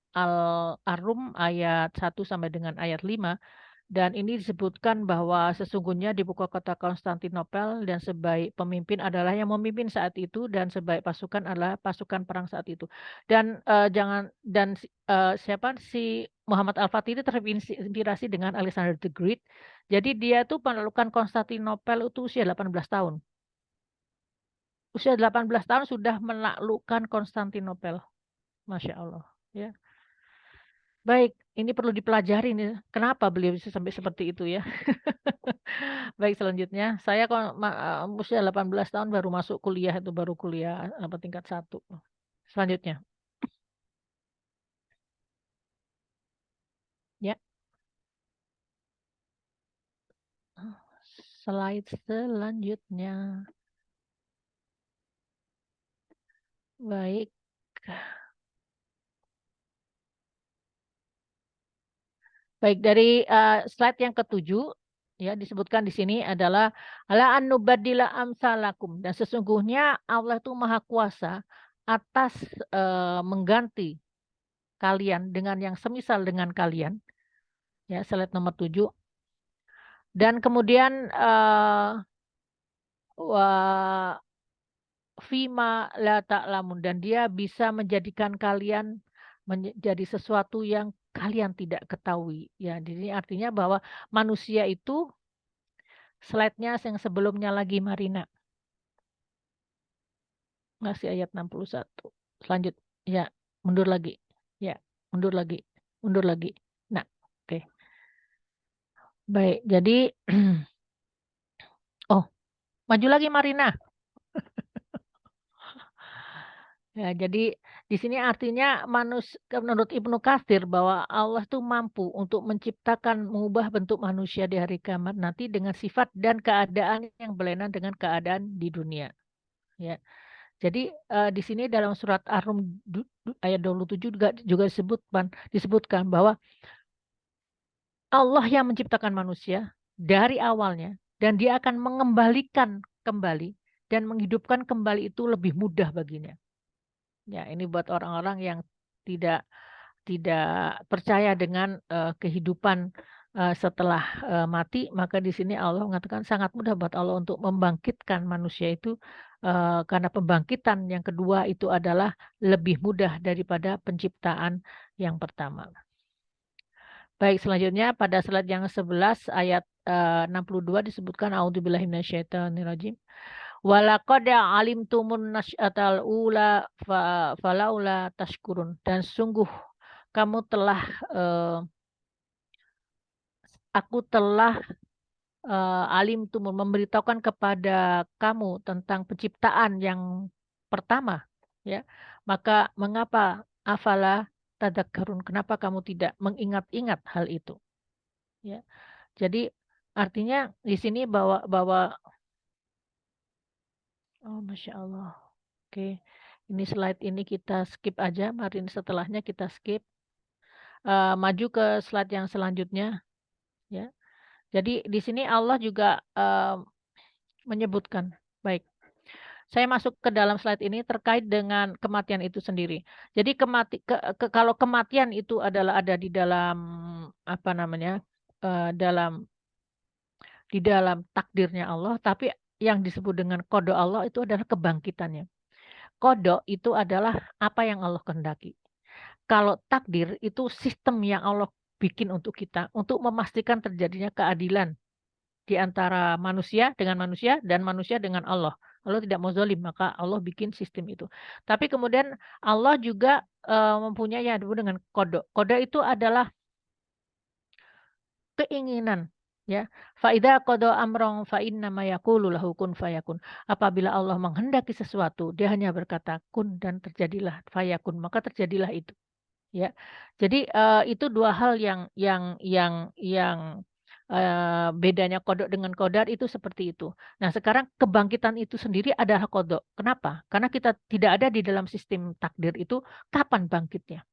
[SPEAKER 1] Al-Rum ayat 1 sampai dengan ayat 5. Dan ini disebutkan bahwa sesungguhnya di buku kota Konstantinopel, dan sebaik pemimpin adalah yang memimpin saat itu, dan sebaik pasukan adalah pasukan perang saat itu. Dan siapa si Muhammad Al-Fatih itu terinspirasi dengan Alexander the Great. Jadi dia tuh penaklukan Konstantinopel itu usia 18 tahun. Usia 18 tahun sudah menaklukkan Konstantinopel. Masya Allah. Ya. Baik, ini perlu dipelajari nih. Kenapa beliau bisa sampai seperti itu ya? Baik, selanjutnya. Saya usia 18 tahun baru masuk kuliah, itu baru kuliah tingkat 1. Selanjutnya. Ya. Slide selanjutnya. Baik. Baik, dari slide yang ke-7 ya, disebutkan di sini adalah ala an nubaddila amsalakum, dan sesungguhnya Allah itu maha kuasa atas mengganti kalian dengan yang semisal dengan kalian. Ya, slide nomor 7. Dan kemudian wa fima la ta'lamun, dan dia bisa menjadikan kalian menjadi sesuatu yang kalian tidak ketahui. Ya, jadi artinya bahwa manusia itu slide-nya yang sebelumnya lagi, Marina. Masih ayat 61. Lanjut. Ya, mundur lagi. Ya, mundur lagi. Mundur lagi. Nah, oke. Baik, jadi oh, maju lagi Marina. Ya, jadi di sini artinya menurut Ibnu Katsir bahwa Allah tuh mampu untuk menciptakan, mengubah bentuk manusia di hari kiamat nanti dengan sifat dan keadaan yang berlainan dengan keadaan di dunia. Ya, jadi di sini dalam surat Ar-Rum ayat 27 juga disebutkan bahwa Allah yang menciptakan manusia dari awalnya dan dia akan mengembalikan kembali dan menghidupkan kembali itu lebih mudah baginya. Ya, ini buat orang-orang yang tidak tidak percaya dengan kehidupan setelah mati, maka di sini Allah mengatakan sangat mudah buat Allah untuk membangkitkan manusia itu karena pembangkitan yang kedua itu adalah lebih mudah daripada penciptaan yang pertama. Baik, selanjutnya pada slide yang 11 ayat 62 disebutkan a'udzubillahi minasyaitonirrajim. Walaqad alimtumun nasy'atal ula falaula tashkurun, dan sungguh kamu telah aku telah alimtumun memberitahukan kepada kamu tentang penciptaan yang pertama, ya. Maka mengapa afala tadakkarun, kenapa kamu tidak mengingat-ingat hal itu, ya. Jadi artinya di sini bahwa bahwa oh Masya Allah. Oke. Ini slide ini kita skip aja, mari setelahnya kita skip. Maju ke slide yang selanjutnya, ya. Jadi di sini Allah juga menyebutkan. Baik. Saya masuk ke dalam slide ini terkait dengan kematian itu sendiri. Jadi kalau kematian itu adalah ada di dalam apa namanya? Dalam di dalam takdirnya Allah, tapi yang disebut dengan qada Allah itu adalah kebangkitannya. Qada itu adalah apa yang Allah kehendaki. Kalau takdir itu sistem yang Allah bikin untuk kita, untuk memastikan terjadinya keadilan di antara manusia dan manusia dengan Allah. Allah tidak mau zalim, maka Allah bikin sistem itu. Tapi kemudian Allah juga mempunyai yang disebut dengan qada. Qada itu adalah keinginan, ya. Fa idza qada amran fa innama yaqulu lahu kun fayakun. Apabila Allah menghendaki sesuatu, dia hanya berkata kun dan terjadilah fayakun, maka terjadilah itu, ya. Jadi itu dua hal yang bedanya kodok dengan kodar itu seperti itu. Nah, sekarang kebangkitan itu sendiri adalah kodok. Kenapa? Karena kita tidak ada di dalam sistem takdir itu kapan bangkitnya.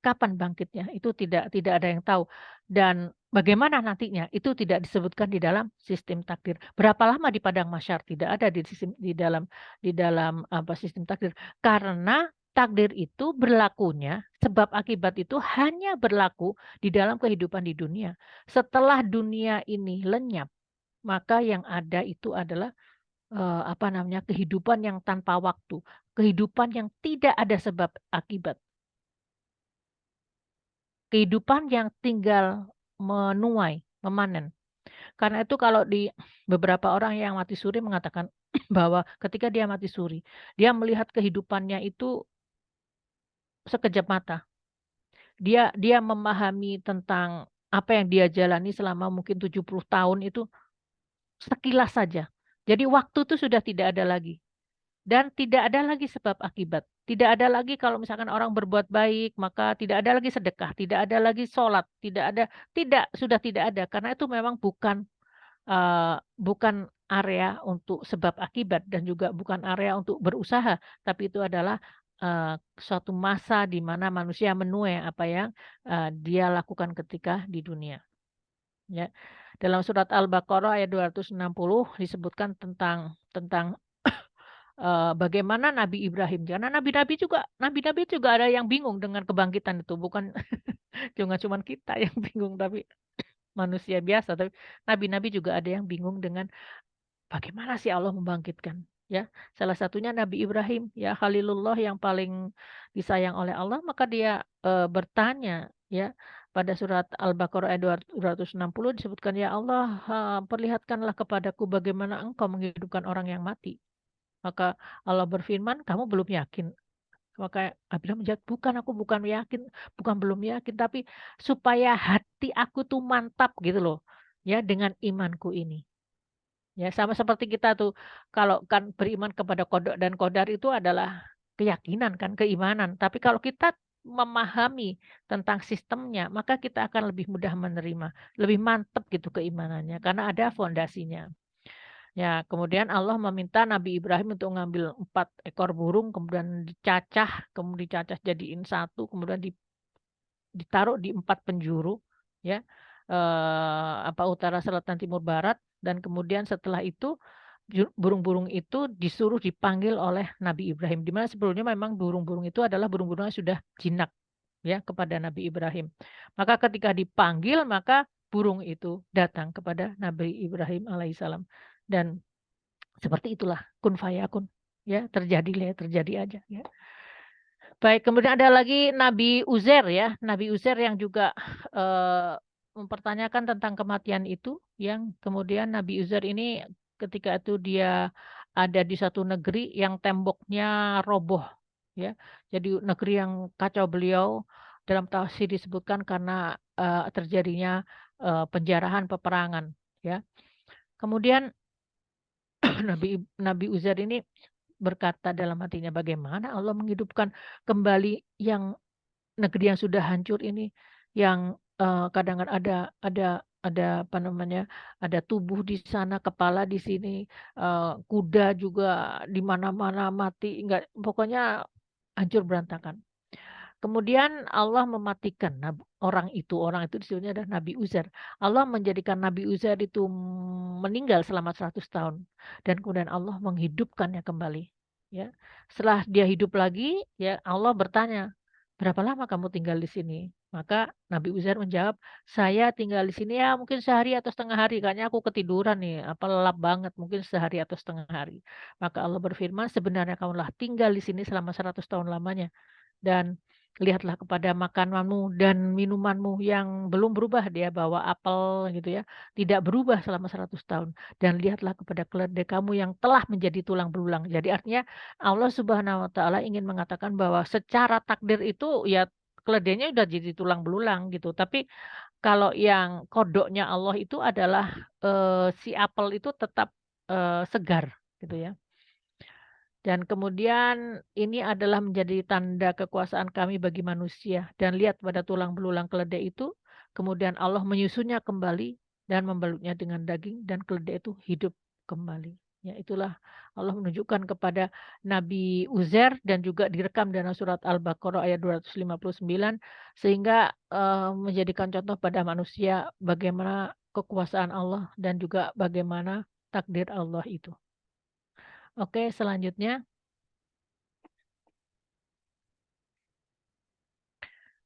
[SPEAKER 1] Kapan bangkitnya itu tidak ada yang tahu, dan bagaimana nantinya itu tidak disebutkan di dalam sistem takdir. Berapa lama di padang mahsyar tidak ada di dalam apa sistem takdir. Karena takdir itu berlakunya sebab akibat itu hanya berlaku di dalam kehidupan di dunia. Setelah dunia ini lenyap, maka yang ada itu adalah apa namanya? Kehidupan yang tanpa waktu, kehidupan yang tidak ada sebab akibat. Kehidupan yang tinggal menuai, memanen. Karena itu kalau di beberapa orang yang mati suri mengatakan bahwa ketika dia mati suri, dia melihat kehidupannya itu sekejap mata. Dia dia memahami tentang apa yang dia jalani selama mungkin 70 tahun itu sekilas saja. Jadi waktu itu sudah tidak ada lagi. Dan tidak ada lagi sebab akibat. Tidak ada lagi kalau misalkan orang berbuat baik, maka tidak ada lagi sedekah, tidak ada lagi sholat, sudah tidak ada. Karena itu memang bukan area untuk sebab akibat dan juga bukan area untuk berusaha, tapi itu adalah suatu masa di mana manusia menuai apa yang dia lakukan ketika di dunia. Ya. Dalam surat Al-Baqarah ayat 260 disebutkan tentang bagaimana Nabi Ibrahim, karena nabi-nabi juga ada yang bingung dengan kebangkitan itu, bukan cuma kita yang bingung, tapi manusia biasa, tapi nabi-nabi juga ada yang bingung dengan bagaimana sih Allah membangkitkan? Ya, salah satunya Nabi Ibrahim, ya Khalilullah yang paling disayang oleh Allah, maka dia bertanya, ya pada surat Al-Baqarah ayat 260 disebutkan, ya Allah, perlihatkanlah kepadaku bagaimana Engkau menghidupkan orang yang mati. Maka Allah berfirman, kamu belum yakin? Maka Abraham menjawab, bukan, aku bukan yakin, bukan belum yakin, tapi supaya hati aku tuh mantap gitu loh, ya dengan imanku ini. Ya, sama seperti kita tuh, kalau kan beriman kepada qada dan qadar itu adalah keyakinan kan, keimanan. Tapi kalau kita memahami tentang sistemnya, maka kita akan lebih mudah menerima, lebih mantap gitu keimanannya, karena ada fondasinya. Ya, kemudian Allah meminta Nabi Ibrahim untuk mengambil 4 ekor burung, kemudian dicacah, kemudian dicacah jadiin satu, kemudian ditaruh di 4 penjuru, ya, utara, selatan, timur, barat, dan kemudian setelah itu burung-burung itu disuruh dipanggil oleh Nabi Ibrahim. Di mana sebelumnya memang burung-burung itu adalah burung-burung yang sudah jinak, ya, kepada Nabi Ibrahim. Maka ketika dipanggil, maka burung itu datang kepada Nabi Ibrahim alaihissalam. Dan seperti itulah kun fayakun, ya, terjadilah, terjadi aja, ya. Baik, kemudian ada lagi Nabi Uzair, ya. Nabi Uzair yang juga mempertanyakan tentang kematian itu, yang kemudian Nabi Uzair ini ketika itu dia ada di satu negeri yang temboknya roboh, ya. Jadi negeri yang kacau beliau, dalam tafsir disebutkan karena terjadinya penjarahan, peperangan, ya. Kemudian Nabi Uzair ini berkata dalam hatinya, bagaimana Allah menghidupkan kembali yang negeri yang sudah hancur ini, yang kadang ada apa namanya, ada tubuh di sana, kepala di sini, kuda juga di mana-mana mati, enggak, pokoknya hancur berantakan. Kemudian Allah mematikan orang itu disebutnya adalah Nabi Uzair. Allah menjadikan Nabi Uzair itu meninggal selama 100 tahun, dan kemudian Allah menghidupkannya kembali, ya. Setelah dia hidup lagi, ya Allah bertanya, "Berapa lama kamu tinggal di sini?" Maka Nabi Uzair menjawab, "Saya tinggal di sini ya mungkin sehari atau setengah hari, kayaknya aku ketiduran nih, apa lelap banget, mungkin sehari atau setengah hari." Maka Allah berfirman, "Sebenarnya kamulah tinggal di sini selama 100 tahun lamanya. Dan lihatlah kepada makananmu dan minumanmu yang belum berubah." Dia bawa apel gitu ya, tidak berubah selama 100 tahun. "Dan lihatlah kepada keledai kamu yang telah menjadi tulang belulang." Jadi artinya Allah Subhanahu wa taala ingin mengatakan bahwa secara takdir itu ya keledainya udah jadi tulang belulang gitu. Tapi kalau yang kodoknya Allah itu adalah, si apel itu tetap, segar gitu ya. Dan kemudian ini adalah menjadi tanda kekuasaan kami bagi manusia. Dan lihat pada tulang belulang keledai itu, kemudian Allah menyusunnya kembali dan membalutnya dengan daging dan keledai itu hidup kembali. Ya, itulah Allah menunjukkan kepada Nabi Uzair dan juga direkam dalam surat Al-Baqarah ayat 259 sehingga menjadikan contoh pada manusia bagaimana kekuasaan Allah dan juga bagaimana takdir Allah itu. Oke, selanjutnya.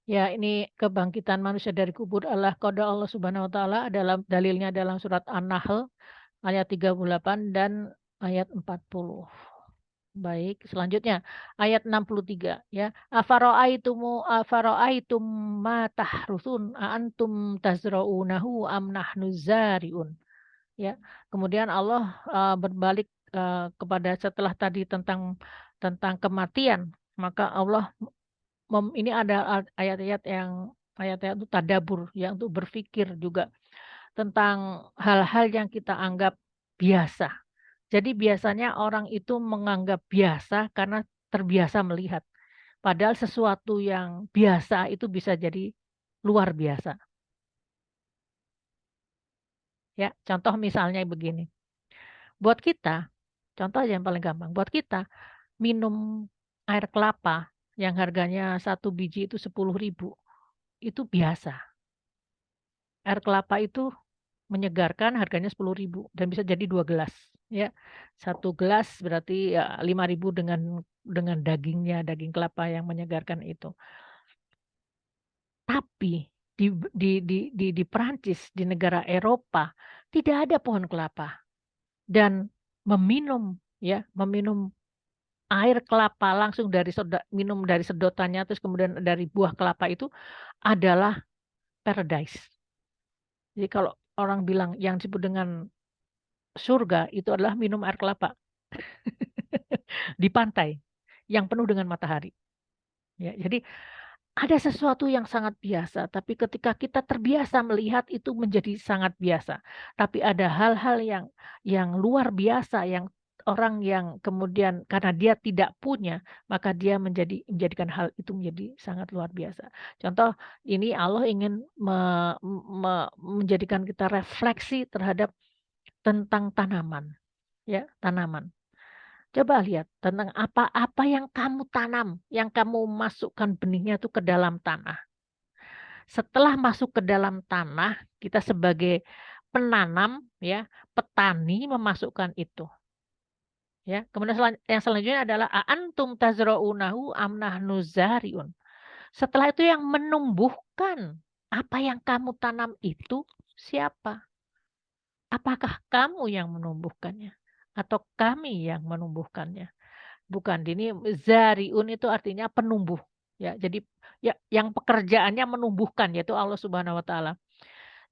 [SPEAKER 1] Ya, ini kebangkitan manusia dari kubur adalah qada Allah Subhanahu wa taala, adalah dalilnya dalam surat An-Nahl ayat 38 dan ayat 40. Baik, selanjutnya ayat 63 ya. Afara'aitum ma tahrusun a antum tazra'unahu am nahnu zari'un. Ya. Kemudian Allah berbalik kepada setelah tadi tentang kematian, maka Allah ini ada ayat-ayat yang ayat-ayat itu tadabbur ya, untuk berpikir juga tentang hal-hal yang kita anggap biasa. Jadi biasanya orang itu menganggap biasa karena terbiasa melihat. Padahal sesuatu yang biasa itu bisa jadi luar biasa. Ya, contoh misalnya begini. Buat kita, contoh aja yang paling gampang. Buat kita minum air kelapa yang harganya satu biji itu 10.000 itu biasa. Air kelapa itu menyegarkan, harganya 10.000 dan bisa jadi 2 gelas, ya. Satu gelas berarti ya 5.000 dengan dagingnya, daging kelapa yang menyegarkan itu. Tapi di Perancis, di negara Eropa, tidak ada pohon kelapa dan meminum air kelapa langsung minum dari sedotannya, terus kemudian dari buah kelapa itu adalah paradise. Jadi kalau orang bilang yang disebut dengan surga itu adalah minum air kelapa di pantai yang penuh dengan matahari. Ya, jadi ada sesuatu yang sangat biasa, tapi ketika kita terbiasa melihat itu menjadi sangat biasa. Tapi ada hal-hal yang luar biasa yang orang yang kemudian karena dia tidak punya, maka dia menjadikan hal itu menjadi sangat luar biasa. Contoh ini Allah ingin menjadikan kita refleksi terhadap tentang tanaman, ya, tanaman. Coba lihat tentang apa-apa yang kamu tanam, yang kamu masukkan benihnya itu ke dalam tanah. Setelah masuk ke dalam tanah, kita sebagai penanam, ya, petani memasukkan itu. Ya, kemudian yang selanjutnya adalah antum tazra'unahu am nahnu zari'un. Setelah itu yang menumbuhkan apa yang kamu tanam itu siapa? Apakah kamu yang menumbuhkannya atau kami yang menumbuhkannya? Bukan, ini zari'un itu artinya penumbuh, ya. Jadi, ya yang pekerjaannya menumbuhkan yaitu Allah Subhanahu wa taala.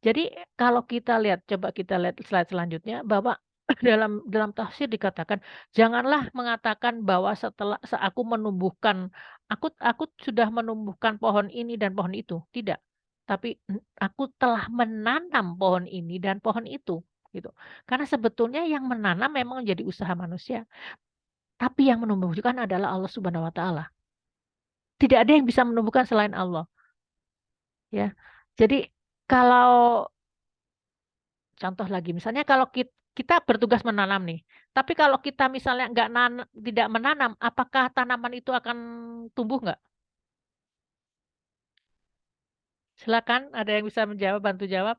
[SPEAKER 1] Jadi kalau kita lihat, coba kita lihat slide selanjutnya bahwa dalam tafsir dikatakan, "Janganlah mengatakan bahwa aku menumbuhkan, aku sudah menumbuhkan pohon ini dan pohon itu." Tidak, tapi aku telah menanam pohon ini dan pohon itu, gitu. Karena sebetulnya yang menanam memang jadi usaha manusia. Tapi yang menumbuhkan adalah Allah Subhanahu wa taala. Tidak ada yang bisa menumbuhkan selain Allah, ya. Jadi kalau contoh lagi, misalnya kalau kita bertugas menanam nih, tapi kalau kita misalnya tidak menanam, apakah tanaman itu akan tumbuh nggak? Silakan, ada yang bisa menjawab, bantu jawab.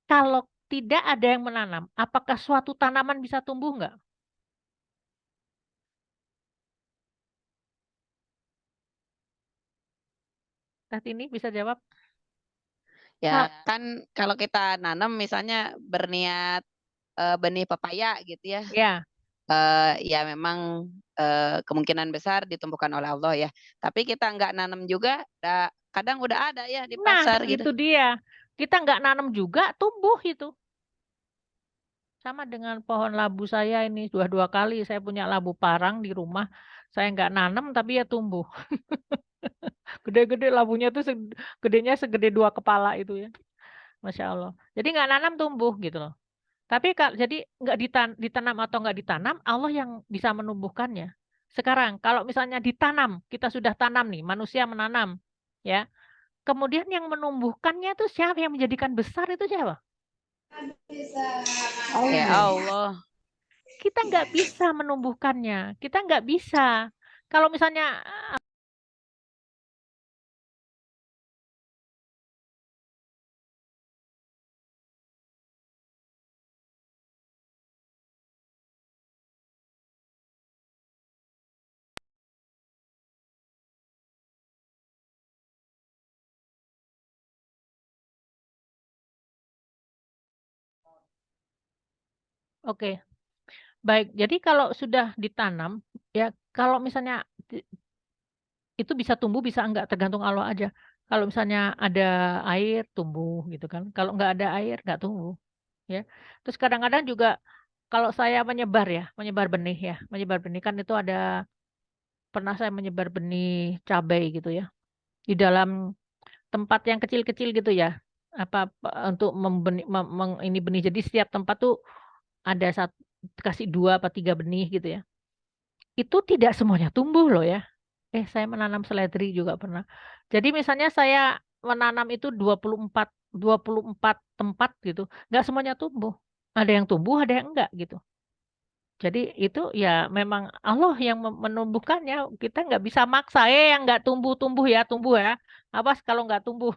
[SPEAKER 1] Kalau tidak ada yang menanam, apakah suatu tanaman bisa tumbuh nggak? Ini bisa jawab?
[SPEAKER 2] Ya kan kalau kita nanam misalnya berniat, benih pepaya gitu ya,
[SPEAKER 1] Ya.
[SPEAKER 2] ya memang, kemungkinan besar ditumbuhkan oleh Allah ya. Tapi kita nggak nanam juga, kadang udah ada ya di
[SPEAKER 1] Nah,
[SPEAKER 2] pasar gitu.
[SPEAKER 1] itu dia. Kita nggak nanam juga, tumbuh itu. Sama dengan pohon labu saya ini, dua kali saya punya labu parang di rumah, saya nggak nanam tapi ya tumbuh. Gede-gede labunya tuh gedenya segede 2 kepala itu ya, Masya Allah. Jadi nggak nanam tumbuh gitu loh. Tapi jadi nggak ditanam atau nggak ditanam, Allah yang bisa menumbuhkannya. Sekarang kalau misalnya ditanam, kita sudah tanam nih, manusia menanam, ya. Kemudian yang menumbuhkannya itu siapa, yang menjadikan besar itu siapa?
[SPEAKER 2] Ya
[SPEAKER 1] Allah.
[SPEAKER 2] Allah.
[SPEAKER 1] Kita nggak bisa menumbuhkannya, kita nggak bisa. Kalau misalnya oke, baik. Jadi kalau sudah ditanam, ya kalau misalnya itu bisa tumbuh bisa enggak, tergantung Allah aja. Kalau misalnya ada air, tumbuh gitu kan. Kalau nggak ada air, nggak tumbuh, ya. Terus kadang-kadang juga kalau saya menyebar benih ya, menyebar benih kan itu pernah saya menyebar benih cabai gitu ya, di dalam tempat yang kecil-kecil gitu ya, untuk ini benih. Jadi setiap tempat tuh ada kasih 2 apa 3 benih gitu ya. Itu tidak semuanya tumbuh loh ya. Saya menanam seledri juga pernah. Jadi misalnya saya menanam itu 24 tempat gitu, nggak semuanya tumbuh. Ada yang tumbuh, ada yang enggak gitu. Jadi itu ya memang Allah yang menumbuhkannya, kita nggak bisa maksa, yang nggak tumbuh ya, awas kalau nggak tumbuh,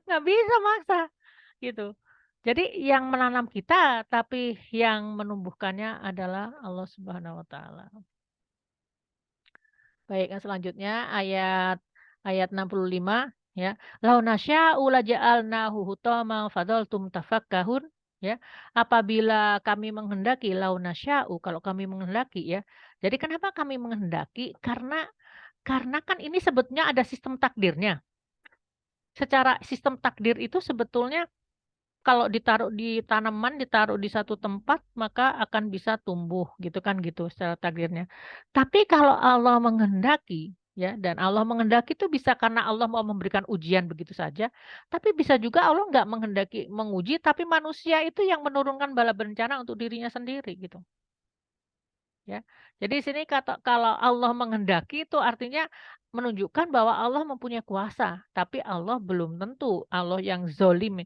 [SPEAKER 1] nggak bisa maksa, gitu. Jadi yang menanam kita, tapi yang menumbuhkannya adalah Allah Subhanahu wa taala. Baik, yang selanjutnya ayat ayat 65 ya. Lau nasya'u laja'alnahu hutaman fadhaltum tafakkahun. ya. Apabila kami menghendaki, lau nasya'u, kalau kami menghendaki ya. Jadi kenapa kami menghendaki? Karena kan ini sebetulnya ada sistem takdirnya. Secara sistem takdir itu sebetulnya kalau ditaruh di tanaman, ditaruh di satu tempat, maka akan bisa tumbuh gitu kan gitu secara takdirnya. Tapi kalau Allah menghendaki ya, dan Allah menghendaki itu bisa karena Allah mau memberikan ujian begitu saja, tapi bisa juga Allah nggak menghendaki menguji, tapi manusia itu yang menurunkan bala bencana untuk dirinya sendiri gitu. Ya, jadi di sini kata kalau Allah menghendaki itu artinya menunjukkan bahwa Allah mempunyai kuasa, tapi Allah belum tentu Allah yang zolim.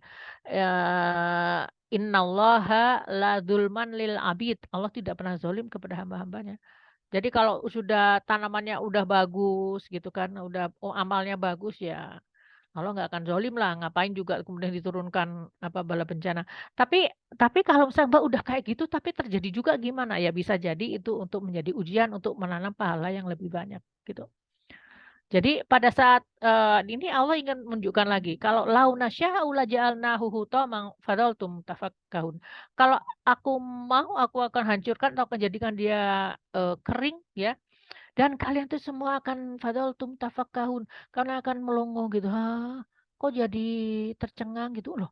[SPEAKER 1] Innallaha la dzulman lil abid. Allah tidak pernah zolim kepada hamba-hambanya. Jadi kalau sudah tanamannya udah bagus gitu kan, udah amalnya bagus ya Allah nggak akan zolim lah, ngapain juga kemudian diturunkan apa, bala bencana. Tapi tapi kalau misalnya Mbak udah kayak gitu tapi terjadi juga gimana? Ya bisa jadi itu untuk menjadi ujian untuk menanam pahala yang lebih banyak, gitu. Jadi pada saat, ini Allah ingin menunjukkan lagi, kalau lau nasya'u laja'alnahu hutaman fadhaltum tafakkahun. Kalau aku mau, aku akan hancurkan atau akan jadikan dia, kering ya, dan kalian tuh semua akan fadhaltum tafakkahun, karena akan melongo gitu, "Hah, kok jadi tercengang?" gitu, "Loh,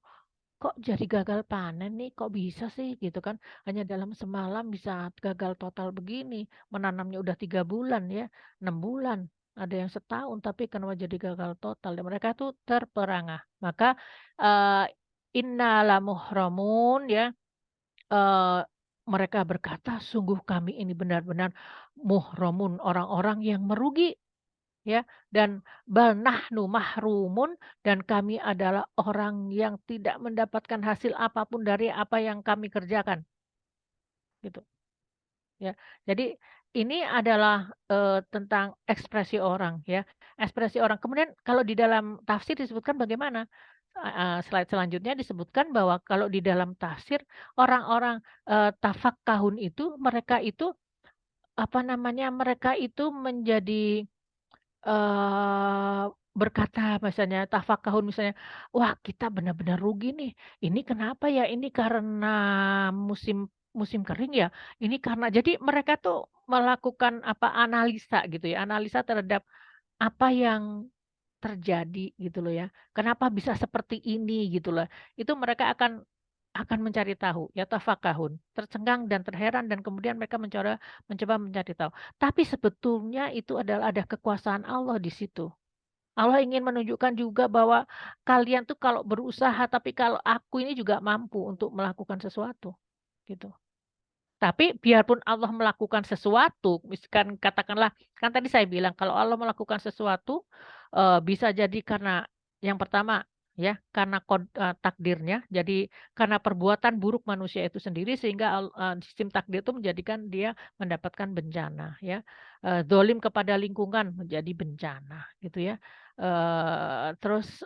[SPEAKER 1] kok jadi gagal panen nih? Kok bisa sih?" Gitu kan. Hanya dalam semalam bisa gagal total begini, menanamnya udah 3 bulan ya, 6 bulan, ada yang setahun, tapi kenapa jadi gagal total? Dan mereka tuh terperangah. Maka, eee, inna lamuhramun ya, eee, mereka berkata, "Sungguh kami ini benar-benar muhromun, orang-orang yang merugi." Ya, dan bal nahnu mahrumun, dan kami adalah orang yang tidak mendapatkan hasil apapun dari apa yang kami kerjakan, gitu, ya. Jadi ini adalah, tentang ekspresi orang ya, ekspresi orang. Kemudian kalau di dalam tafsir disebutkan bagaimana? Slide selanjutnya disebutkan bahwa kalau di dalam tafsir orang-orang, tafakkahun itu mereka itu, apa namanya, mereka itu menjadi berkata misalnya tafakahun misalnya, "Wah kita benar-benar rugi nih, ini kenapa ya? Ini karena musim musim kering ya? Ini karena" jadi mereka tuh melakukan apa, analisa gitu ya, analisa terhadap apa yang terjadi gitu loh ya, kenapa bisa seperti ini gitu loh. Itu mereka akan mencari tahu, ya tafakahun, tercengang dan terheran dan kemudian mereka mencoba mencari tahu. Tapi sebetulnya itu adalah ada kekuasaan Allah di situ. Allah ingin menunjukkan juga bahwa kalian tuh kalau berusaha, tapi kalau aku ini juga mampu untuk melakukan sesuatu, gitu. Tapi biarpun Allah melakukan sesuatu, misalkan katakanlah, kan tadi saya bilang kalau Allah melakukan sesuatu, bisa jadi karena yang pertama ya, karena takdirnya, jadi karena perbuatan buruk manusia itu sendiri sehingga sistem takdir itu menjadikan dia mendapatkan bencana ya, dzalim kepada lingkungan menjadi bencana gitu ya. Terus,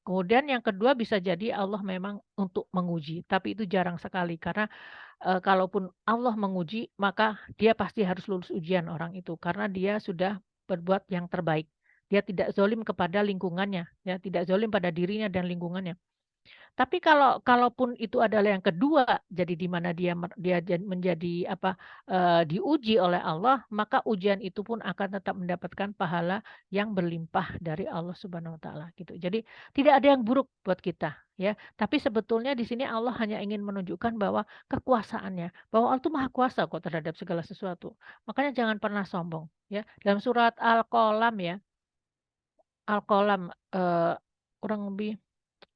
[SPEAKER 1] kemudian yang kedua bisa jadi Allah memang untuk menguji, tapi itu jarang sekali karena kalaupun Allah menguji, maka dia pasti harus lulus ujian orang itu, karena dia sudah berbuat yang terbaik. Dia tidak zolim kepada lingkungannya, ya, tidak zolim pada dirinya dan lingkungannya. Tapi kalaupun itu adalah yang kedua, jadi di mana dia menjadi apa, diuji oleh Allah, maka ujian itu pun akan tetap mendapatkan pahala yang berlimpah dari Allah Subhanahu wa taala, gitu. Jadi tidak ada yang buruk buat kita, ya. Tapi sebetulnya di sini Allah hanya ingin menunjukkan bahwa kekuasaannya, bahwa Allah itu maha kuasa kok terhadap segala sesuatu. Makanya jangan pernah sombong, ya. Dalam surat Al-Qalam ya, Al-Qalam, kurang lebih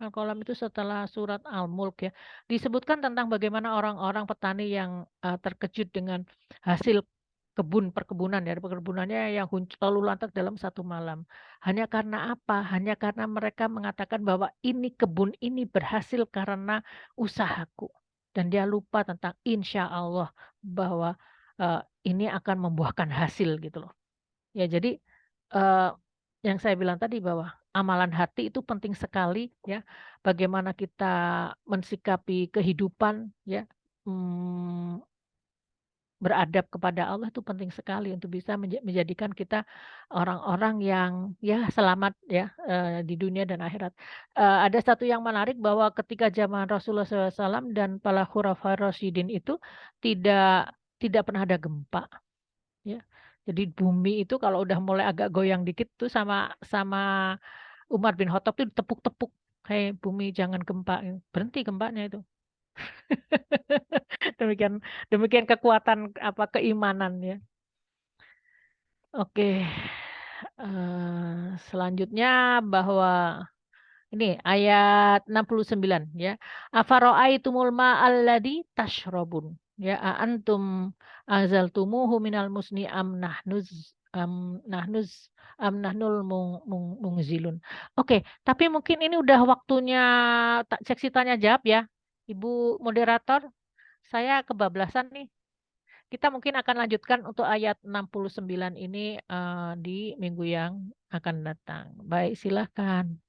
[SPEAKER 1] Al-Qalam itu setelah surat Al-Mulk ya, disebutkan tentang bagaimana orang-orang petani yang, terkejut dengan hasil perkebunan ya, perkebunannya yang lalu lantak dalam satu malam. Hanya karena apa? Hanya karena mereka mengatakan bahwa ini kebun ini berhasil karena usahaku. Dan dia lupa tentang insya Allah bahwa, ini akan membuahkan hasil gitu loh. Ya jadi, eee, yang saya bilang tadi bahwa amalan hati itu penting sekali ya, bagaimana kita mensikapi kehidupan ya, mmm, beradab kepada Allah itu penting sekali untuk bisa menjadikan kita orang-orang yang ya selamat ya, di dunia dan akhirat. Ada satu yang menarik bahwa ketika zaman Rasulullah SAW dan para khulafaur rasyidin itu tidak tidak pernah ada gempa ya. Jadi bumi itu kalau udah mulai agak goyang dikit tuh sama sama Umar bin Khattab tuh tepuk-tepuk, "Hei bumi jangan gempa," gitu. Berhenti gempanya itu. Demikian demikian kekuatan apa, keimanan ya. Oke, selanjutnya bahwa ini ayat 69 ya. Afara'aitumul ma'alladzi tashrabun ya a antum anzaltumuhu minal musni am nahnul mungzilun. Oke, tapi mungkin ini udah waktunya seksi tanya jawab ya. Ibu moderator, saya kebablasan nih. Kita mungkin akan lanjutkan untuk ayat 69 ini di minggu yang akan datang. Baik, silakan.